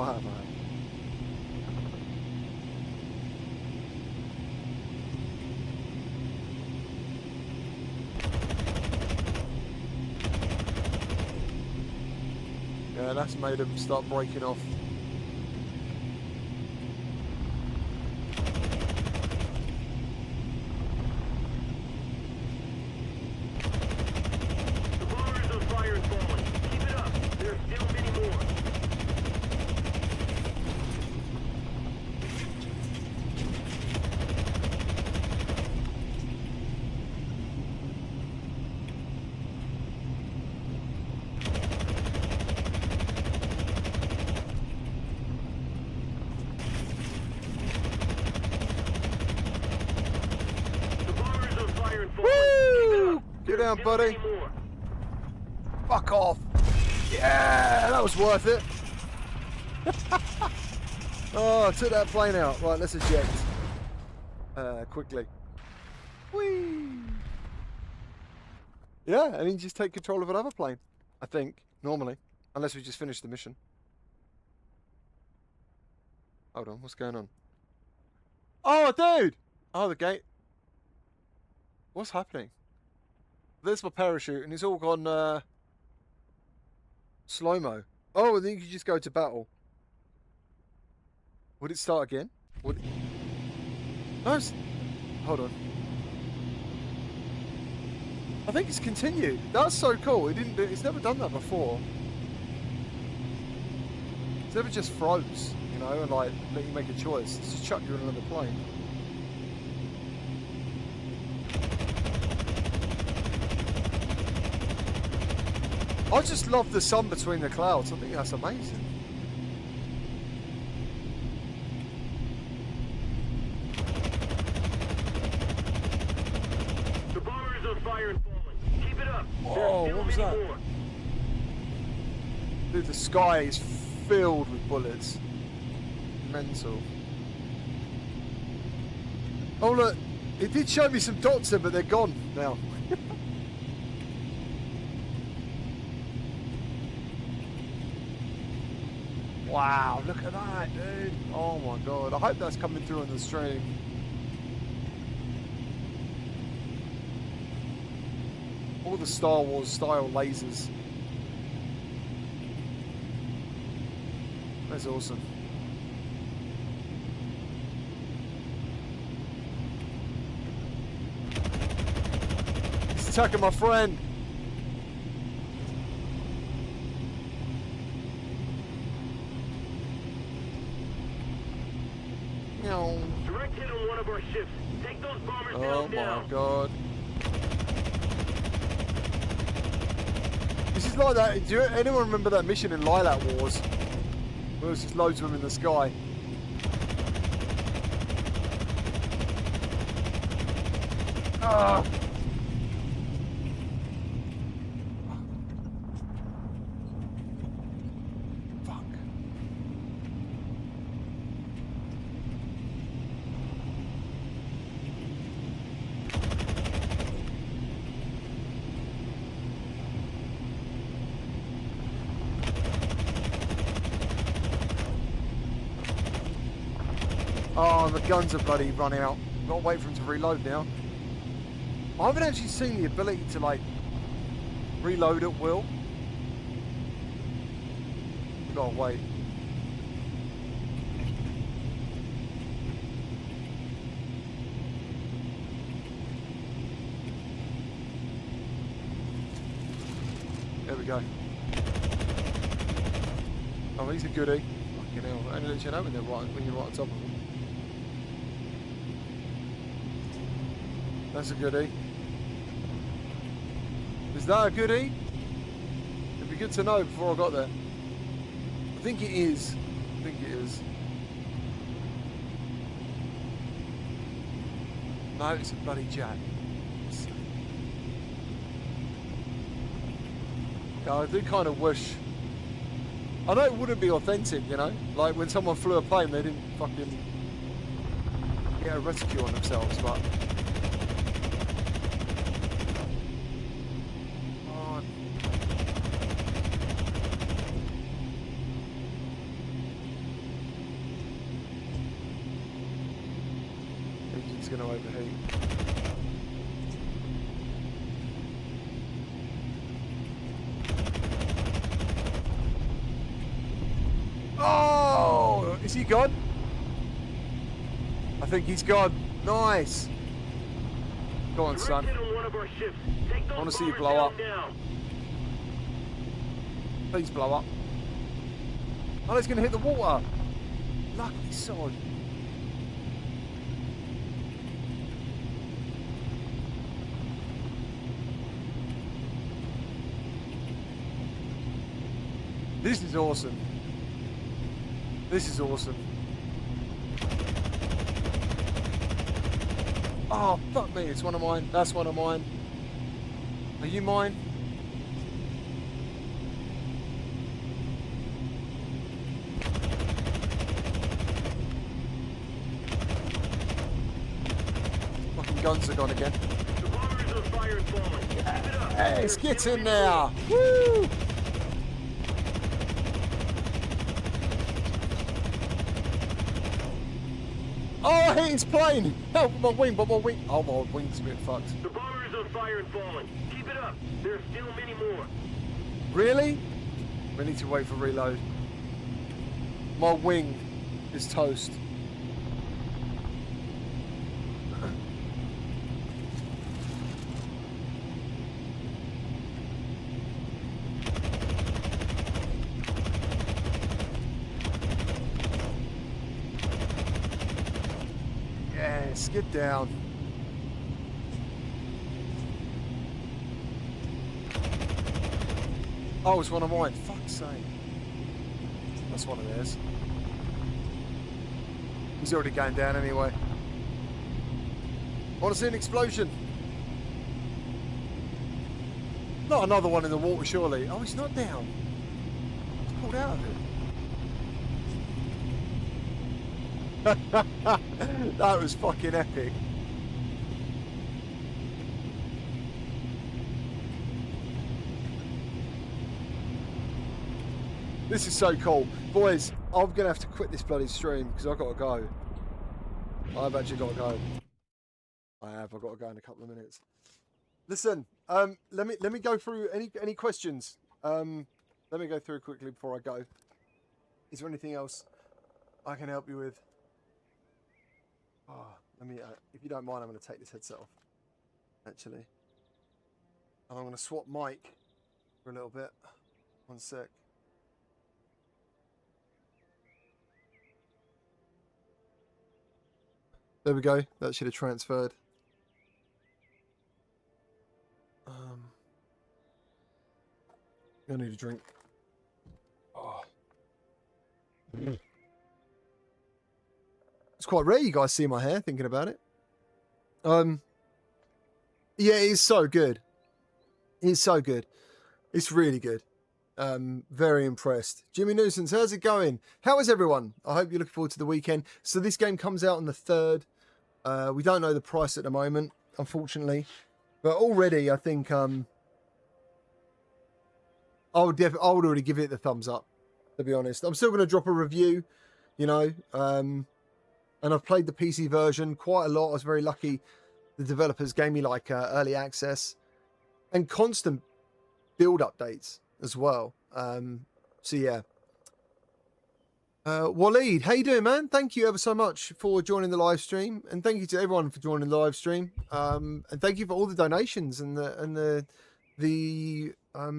Yeah, that's made them start breaking off. Woo! Get down, buddy. Fuck off. Yeah, that was worth it. Oh, I took that plane out. Right, let's eject. Quickly. Whee! Yeah, and then just take control of another plane. I think, normally. Unless we just finish the mission. Hold on, what's going on? Oh, dude! Oh, the gate. What's happening? There's my parachute, and it's all gone slow-mo. Oh, and then you can just go to battle. Would it start again? Would it... No, hold on. I think it's continued. That's so cool. It didn't. It's never done that before. It's never just froze, you know, and like let you make a choice. It's just chuck you in another plane. I just love the sun between the clouds. I think that's amazing. The bombers are firing falling. Keep it up. Oh, what was that? More. Dude, the sky is filled with bullets. Mental. Oh look, it did show me some dots there, but they're gone now. Wow, look at that, dude. Oh my god. I hope that's coming through on the stream. All the Star Wars style lasers. That's awesome. He's attacking my friend. Direct hit on one of our ships. Take those bombers down now. Oh my god. This is like that. Do anyone remember that mission in Lilac Wars? Where there was just loads of them in the sky. Ah. Oh, the guns are bloody run out. Got to wait for them to reload now. I haven't actually seen the ability to like reload at will. Got to wait. There we go. Oh, he's a goodie. Fucking hell. Only lets you know when you're right on top of him. That's a goodie. Is that a goodie? It'd be good to know before I got there. I think it is. I think it is. No, it's a bloody jack. Yeah, I do kind of wish. I know it wouldn't be authentic, you know? Like when someone flew a plane, they didn't fucking get a rescue on themselves, but. Going to overheat. Oh, is he gone? I think he's gone. Nice. Go on, son. I want to see you blow up. Please blow up. Oh, he's going to hit the water. Lucky sod. This is awesome. This is awesome. Oh, fuck me. It's one of mine. That's one of mine. Are you mine? Fucking guns are gone again. The bombers are fire and falling. Keep it up. Yes, get in there. Woo! Oh, I hit his plane! Help, my wing, but my wing... Oh, my wing's a bit fucked. The bombers on fire and falling. Keep it up. There are still many more. Really? We need to wait for reload. My wing is toast. Yes, get down. Oh, it's one of mine. Fuck's sake. That's one of theirs. He's already going down anyway. I want to see an explosion. Not another one in the water, surely. Oh, he's not down. He's pulled out of it. That was fucking epic. This is so cool. Boys, I'm going to have to quit this bloody stream because I've got to go. I've actually got to go. I've got to go in a couple of minutes. Listen, let me go through any questions. Let me go through quickly before I go. Is there anything else I can help you with? Oh, let me, if you don't mind, I'm going to take this headset off, actually. And I'm going to swap mic for a little bit. One sec. There we go. That should have transferred. I need a drink. Oh. It's quite rare you guys see my hair, thinking about it. Yeah, it's so good. It's so good. It's really good. Very impressed. Jimmy Nuisance, how's it going? How is everyone? I hope you're looking forward to the weekend. So this game comes out on the 3rd. We don't know the price at the moment, unfortunately. But already, I think I would already give it the thumbs up, to be honest. I'm still going to drop a review, you know. And I've played the PC version quite a lot. I was very lucky. The developers gave me like early access and constant build updates as well. So yeah. Waleed, how you doing, man? Thank you ever so much for joining the live stream, and thank you to everyone for joining the live stream. And thank you for all the donations and the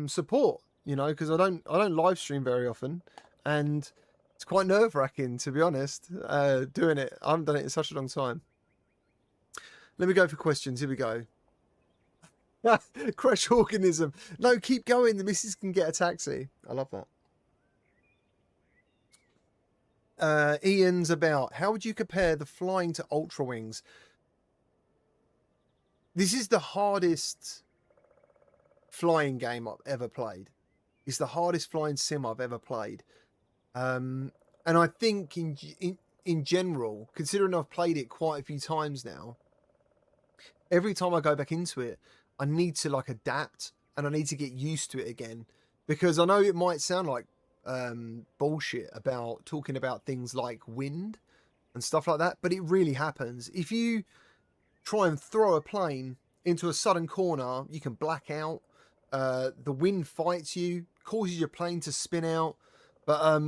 support. You know, because I don't live stream very often, and it's quite nerve-wracking, to be honest, doing it. I haven't done it in such a long time. Let me go for questions. Here we go. Crash organism. No, keep going. The missus can get a taxi. I love that. Ian's about, how would you compare the flying to Ultra Wings? This is the hardest flying game I've ever played. It's the hardest flying sim I've ever played. And I think in general, considering I've played it quite a few times now, every time I go back into it, I need to like adapt and I need to get used to it again. Because I know it might sound like bullshit about talking about things like wind and stuff like that, but it really happens. If you try and throw a plane into a sudden corner, you can black out. The wind fights you, causes your plane to spin out, but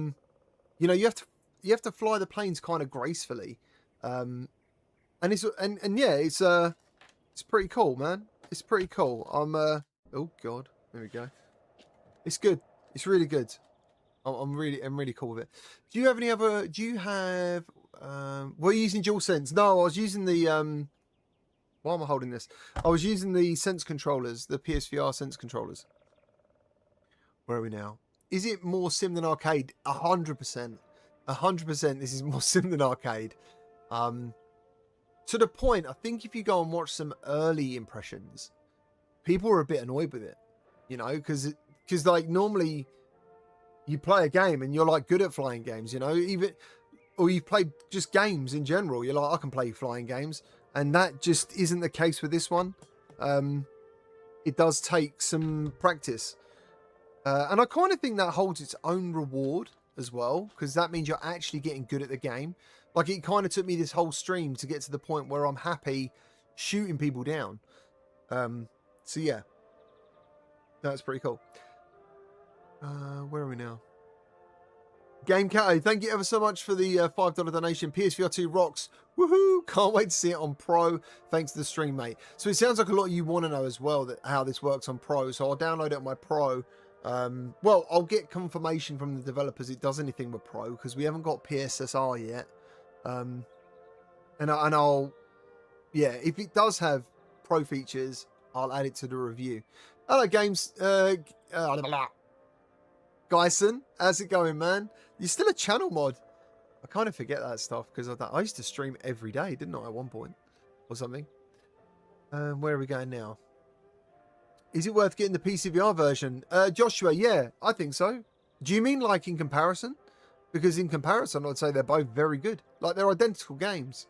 you know, you have to fly the planes kind of gracefully, and it's yeah, it's pretty cool, man. It's pretty cool. Oh god, there we go. It's good. It's really good. I'm really cool with it. Do you have any other? Do you have? Were you using DualSense? No, I was using the Why am I holding this? I was using the Sense controllers, the PSVR Sense controllers. Where are we now? Is it more sim than arcade? 100%. 100% this is more sim than arcade. To the point, I think if you go and watch some early impressions, people are a bit annoyed with it. You know, because like normally you play a game and you're like good at flying games, you know, or you've played just games in general. You're like, I can play flying games. And that just isn't the case with this one. It does take some practice. And I kind of think that holds its own reward as well, because that means you're actually getting good at the game. Like, it kind of took me this whole stream to get to the point where I'm happy shooting people down. So, yeah. That's pretty cool. Where are we now? Game Cat, thank you ever so much for the $5 donation. PSVR2 rocks. Woohoo! Can't wait to see it on Pro. Thanks to the stream, mate. So it sounds like a lot of you want to know as well that how this works on Pro. So I'll download it on my Pro. Well, I'll get confirmation from the developers it does anything with Pro, because we haven't got PSSR yet. And I'll, yeah, if it does have Pro features, I'll add it to the review. Hello, Games. Gyson, how's it going, man? You're still a channel mod. I kind of forget that stuff because I used to stream every day, didn't I, at one point or something? Where are we going now? Is it worth getting the PCVR version? Joshua, yeah, I think so. Do you mean like in comparison? Because in comparison, I'd say they're both very good. Like, they're identical games.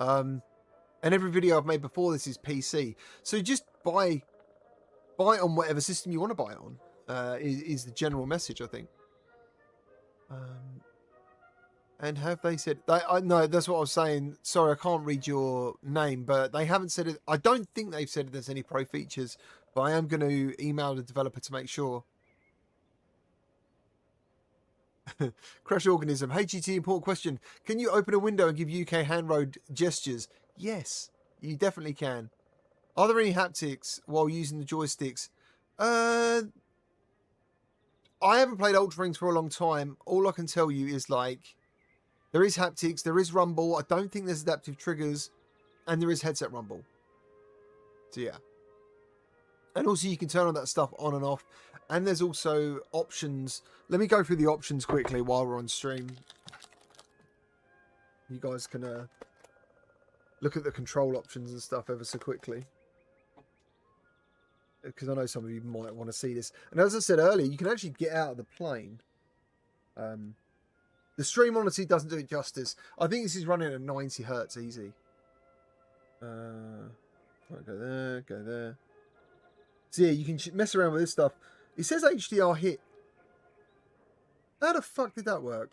And every video I've made before this is PC. So just buy it on whatever system you want to buy it on. Is the general message, I think. And have they said... no, that's what I was saying. Sorry, I can't read your name, but they haven't said it. I don't think they've said there's any pro features, but I am going to email the developer to make sure. Crash Organism. Hey, GT, important question. Can you open a window and give UK hand road gestures? Yes, you definitely can. Are there any haptics while using the joysticks? I haven't played Ultra Rings for a long time. All I can tell you is, like, there is haptics, there is rumble. I don't think there's adaptive triggers, and there is headset rumble. So, yeah. And also, you can turn all that stuff on and off. And there's also options. Let me go through the options quickly while we're on stream. You guys can look at the control options and stuff ever so quickly. Because I know some of you might want to see this. And as I said earlier, you can actually get out of the plane. The stream honestly doesn't do it justice. I think this is running at 90 hertz easy. Right, go there, go there. So yeah, you can mess around with this stuff. It says HDR hit. How the fuck did that work?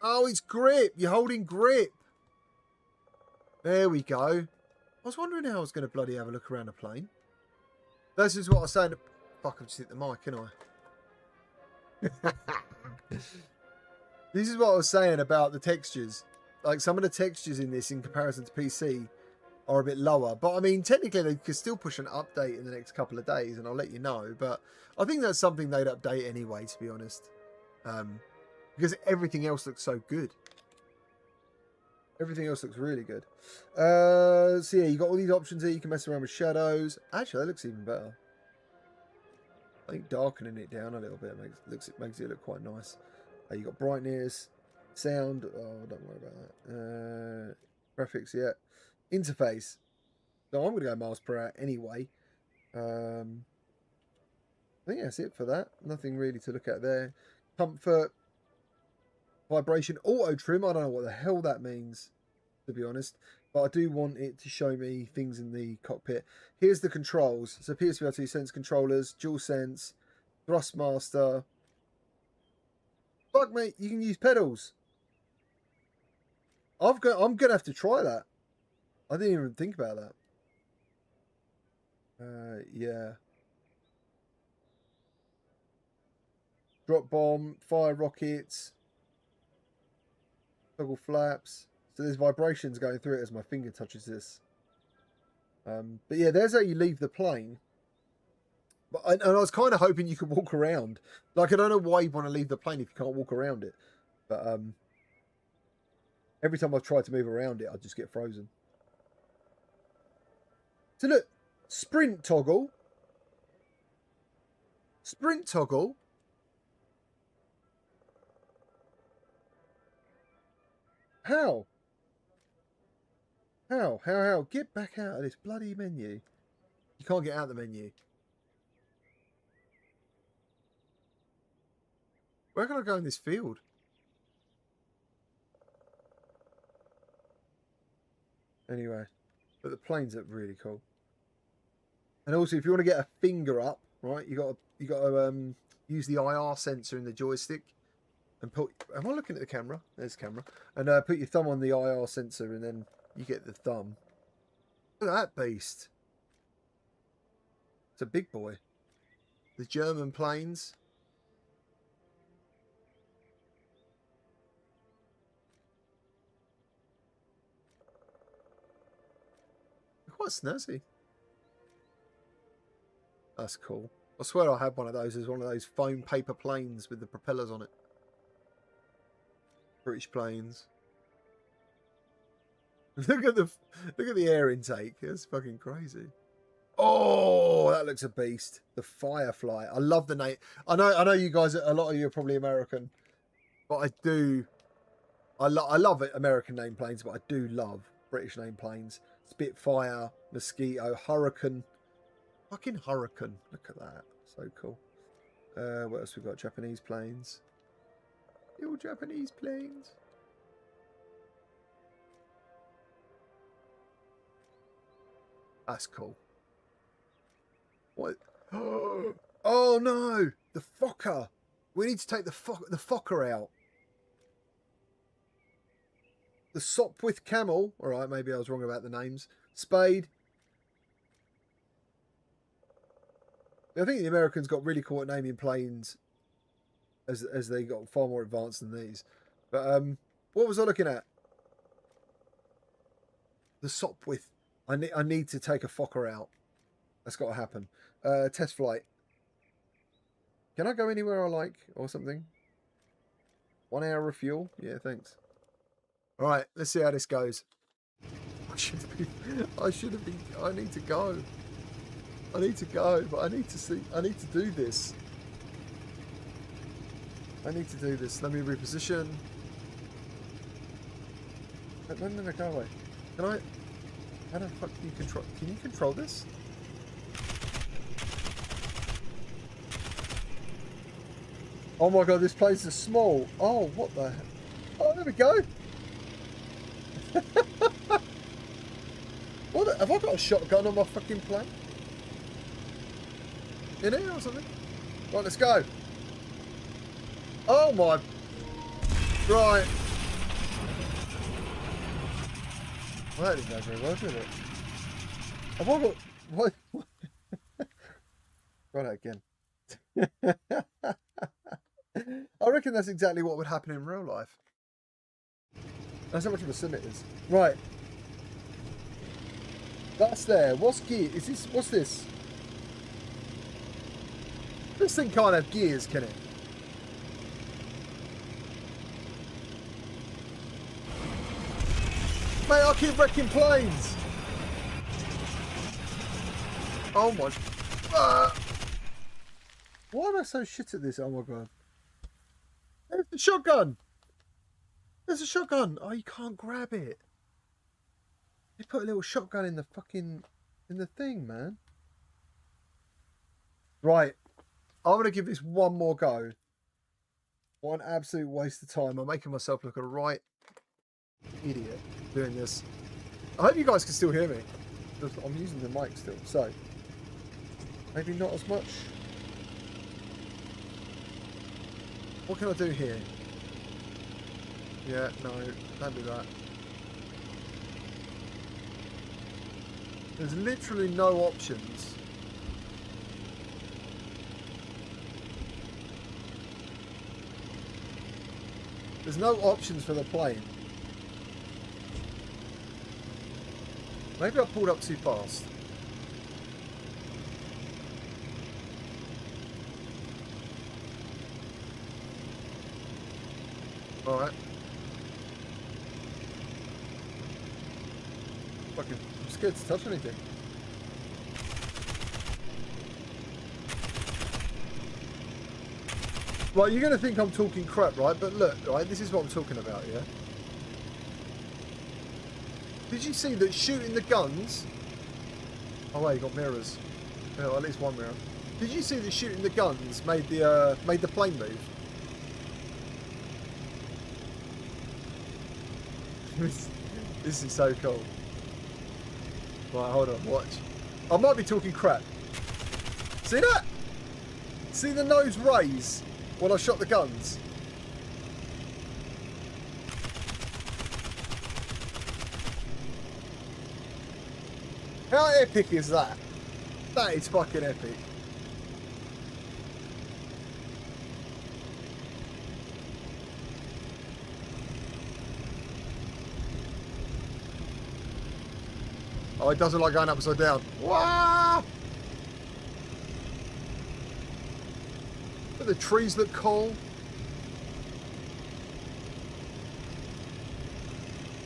Oh, it's grip. You're holding grip. There we go. I was wondering how I was going to bloody have a look around the plane. This is what I was saying. Fuck, I've just hit the mic, can I? This is what I was saying about the textures. Like, some of the textures in this in comparison to PC are a bit lower. But, I mean, technically they could still push an update in the next couple of days, and I'll let you know. But I think that's something they'd update anyway, to be honest. Because everything else looks so good. Everything else looks really good. So, yeah, you got all these options here. You can mess around with shadows. Actually, that looks even better. I think darkening it down a little bit makes it look quite nice. You got brightness, sound. Oh, don't worry about that. Graphics, yeah. Interface. So I'm going to go miles per hour anyway. I think that's it for that. Nothing really to look at there. Comfort. Vibration. Auto trim. I don't know what the hell that means, to be honest. But I do want it to show me things in the cockpit. Here's the controls. So PSVR2 Sense controllers, DualSense, Thrustmaster. Fuck, mate, you can use pedals. I'm gonna have to try that. I didn't even think about that. Yeah. Drop bomb, fire rockets, toggle flaps. So there's vibrations going through it as my finger touches this. But yeah, there's how you leave the plane. And I was kind of hoping you could walk around. Like, I don't know why you want to leave the plane if you can't walk around it. But every time I've tried to move around it, I just get frozen. So look, sprint toggle. Sprint toggle. How? How? Get back out of this bloody menu. You can't get out of the menu. Where can I go in this field? Anyway, but the planes look really cool. And also, if you want to get a finger up, right, you got to use the IR sensor in the joystick and put. Am I looking at the camera? There's the camera. And put your thumb on the IR sensor, and then you get the thumb. Look at that beast. It's a big boy. The German planes. Quite snazzy. That's cool. I swear I had one of those. There's one of those foam paper planes with the propellers on it. British planes. Look at the air intake. It's fucking crazy. Oh, that looks a beast. The Firefly. I love the name. I know you guys. A lot of you are probably American, but I do. I love it, American name planes, but I do love British name planes. Spitfire, Mosquito, Hurricane. Fucking Hurricane. Look at that. So cool. What else we got? Japanese planes. Little Japanese planes. That's cool. What? Oh no! The Fokker! We need to take the Fokker out. The Sopwith Camel. All right, maybe I was wrong about the names. Spade. I think the Americans got really cool at naming planes as they got far more advanced than these. But what was I looking at? The Sopwith. I need to take a Fokker out. That's got to happen. Test flight. Can I go anywhere I like or something? 1 hour of fuel? Yeah, thanks. All right, let's see how this goes. I should have been, I need to go. I need to go, but I need to do this. I need to do this. Let me reposition. No, go away. Can I? How the fuck can you control? Can you control this? Oh my god, this place is small. Oh, what the? Oh, there we go. What? Have I got a shotgun on my fucking plane? In here or something? Right, let's go. Oh my. Right. Well, that didn't go very well, did it? Have I got... What? Try that again. I reckon that's exactly what would happen in real life. That's how much of a sim it is. Right. That's there. What's gear? Is this... What's this? This thing can't have gears, can it? Mate, I keep wrecking planes. Oh my... Why am I so shit at this? Oh my god. There's the shotgun. There's a shotgun. Oh, you can't grab it. They put a little shotgun in the fucking... in the thing, man. Right. I'm going to give this one more go. What an absolute waste of time. I'm making myself look a right idiot doing this. I hope you guys can still hear me. I'm using the mic still, so maybe not as much. What can I do here? Yeah, no, don't do that. There's literally no options. There's no options for the plane. Maybe I pulled up too fast. Alright. Fucking, I'm scared to touch anything. Right, you're going to think I'm talking crap, right? But look, right, this is what I'm talking about, yeah? Did you see that shooting the guns... Oh, wait, you got mirrors. Oh, at least one mirror. Did you see that shooting the guns made the plane move? This is so cool. Right, hold on, watch. I might be talking crap. See that? See the nose raise when I shot the guns? How epic is that? That is fucking epic. Oh, it doesn't like going upside down. Wow! But the trees look cool.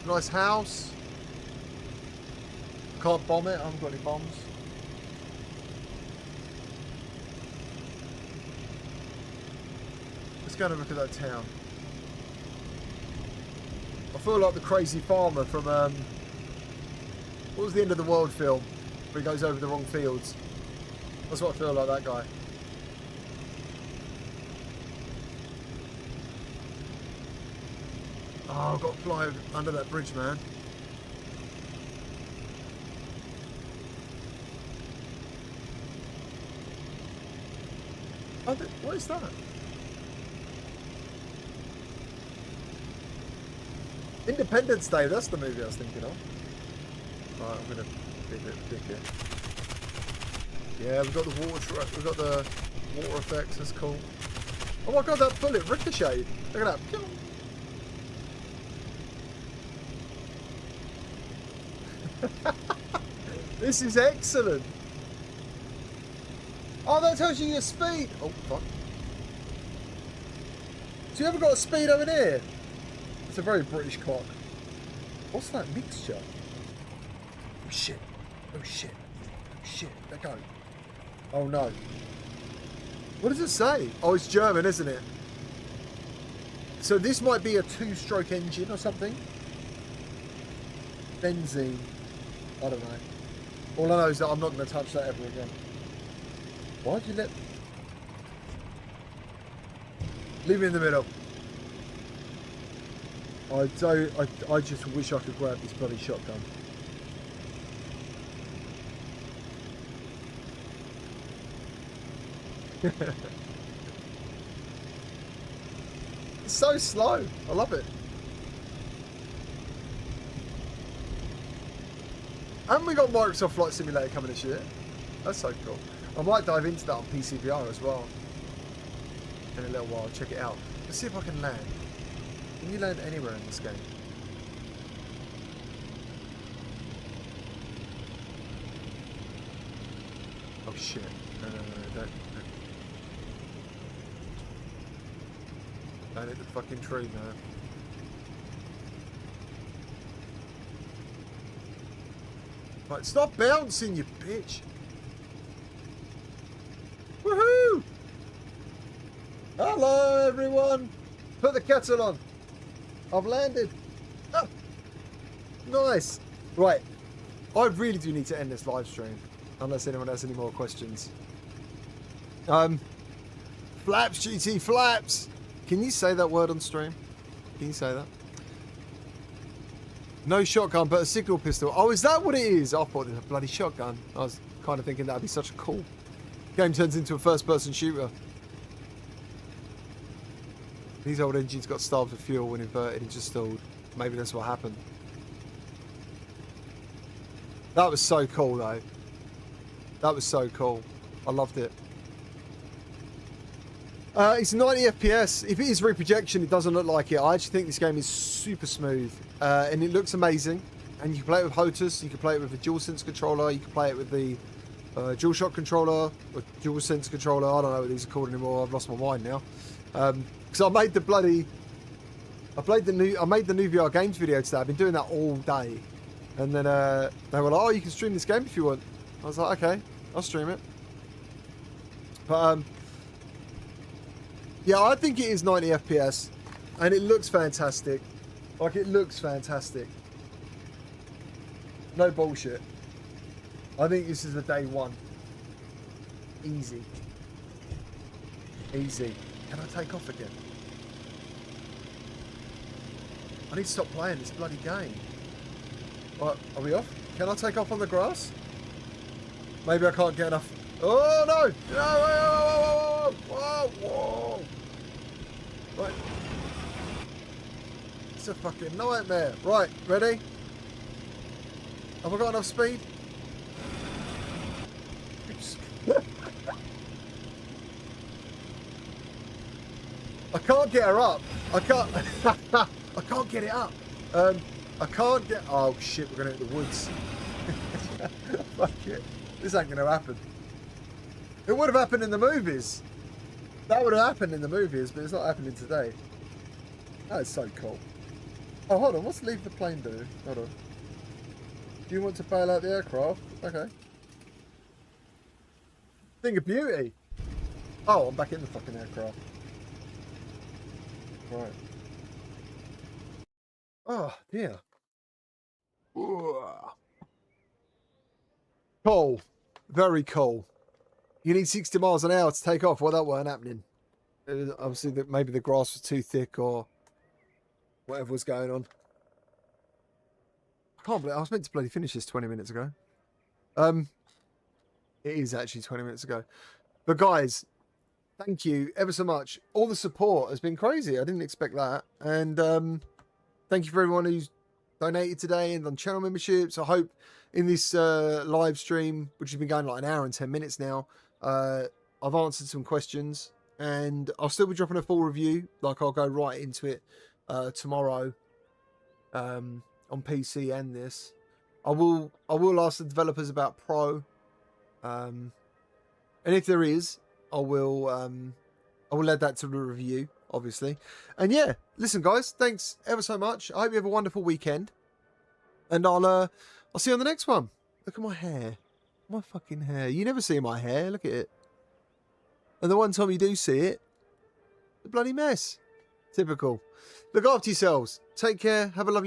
Nice house. Can't bomb it. I haven't got any bombs. Let's go and look at that town. I feel like the crazy farmer from what was the End of the World film where he goes over the wrong fields? That's what I feel like, that guy. Oh, I've got to fly under that bridge, man. Oh, what is that? Independence Day, that's the movie I was thinking of. Right, I'm gonna be a bit of a dick here. Yeah, we've got the water effects, that's cool. Oh my god, that bullet ricocheted. Look at that. This is excellent. Oh, that tells you your speed. Oh, fuck. So you ever got a speed over there? It's a very British clock. What's that mixture? Oh shit. Oh shit. Oh shit. Let go. Oh no. What does it say? Oh, it's German, isn't it? So this might be a 2-stroke engine or something. Benzene. I don't know. All I know is that I'm not going to touch that ever again. Why'd you let... Leave me in the middle. I just wish I could grab this bloody shotgun. It's so slow. I love it. And we got Microsoft Flight Simulator coming this year. That's so cool. I might dive into that on PSVR as well. In a little while, check it out. Let's see if I can land. Can you land anywhere in this game? Oh shit. No, don't. Don't hit the fucking tree, man. Right, stop bouncing, you bitch. Woohoo! Hello, everyone. Put the kettle on. I've landed. Oh, nice. Right. I really do need to end this live stream. Unless anyone has any more questions. Flaps, GT, flaps. Can you say that word on stream? Can you say that? No shotgun, but a signal pistol. Oh, is that what it is? I thought it was a bloody shotgun. I was kind of thinking that would be such a cool... Game turns into a first-person shooter. These old engines got starved of fuel when inverted and just stalled. Maybe that's what happened. That was so cool, though. That was so cool. I loved it. It's 90 FPS. If it is reprojection, it doesn't look like it. I actually think this game is super smooth. And it looks amazing. And you can play it with HOTAS. You can play it with a DualSense controller. You can play it with the DualShock controller or DualSense controller. I don't know what these are called anymore. I've lost my mind now. Because I made the bloody... I made the new VR games video today. I've been doing that all day. And then they were like, oh, you can stream this game if you want. I was like, okay, I'll stream it. But yeah, I think it is 90 FPS. And it looks fantastic. Like, it looks fantastic. No bullshit. I think this is a day one. Easy. Easy. Can I take off again? I need to stop playing this bloody game. Right, are we off? Can I take off on the grass? Maybe I can't get enough. Oh no! No! Whoa! Whoa! Right. It's a fucking nightmare. Right, ready? Have I got enough speed? I can't get her up. I can't. I can't get it up. I can't get. Oh shit! We're gonna hit the woods. Fuck it. This ain't gonna happen. It would have happened in the movies. That would have happened in the movies, but it's not happening today. That is so cool. Oh, hold on. What's leave the plane do? Hold on. Do you want to bail out the aircraft? Okay. Thing of beauty. Oh, I'm back in the fucking aircraft. Right. Oh, dear. Cool. Very cool. You need 60 miles an hour to take off. Well, that weren't happening. Obviously, maybe the grass was too thick or whatever was going on. I can't believe I was meant to bloody finish this 20 minutes ago. It is actually 20 minutes ago. But guys, thank you ever so much. All the support has been crazy. I didn't expect that. And thank you for everyone who's donated today and done channel memberships. I hope in this live stream, which has been going like an hour and 10 minutes now, I've answered some questions, and I'll still be dropping a full review. Like, I'll go right into it tomorrow on PC and this. I will ask the developers about Pro, and if there is, I will add that to the review, obviously. And yeah, listen, guys, thanks ever so much. I hope you have a wonderful weekend, and I'll see you on the next one. Look at my hair, my fucking hair. You never see my hair. Look at it. And the one time you do see it, the bloody mess. Typical. Look after yourselves. Take care. Have a lovely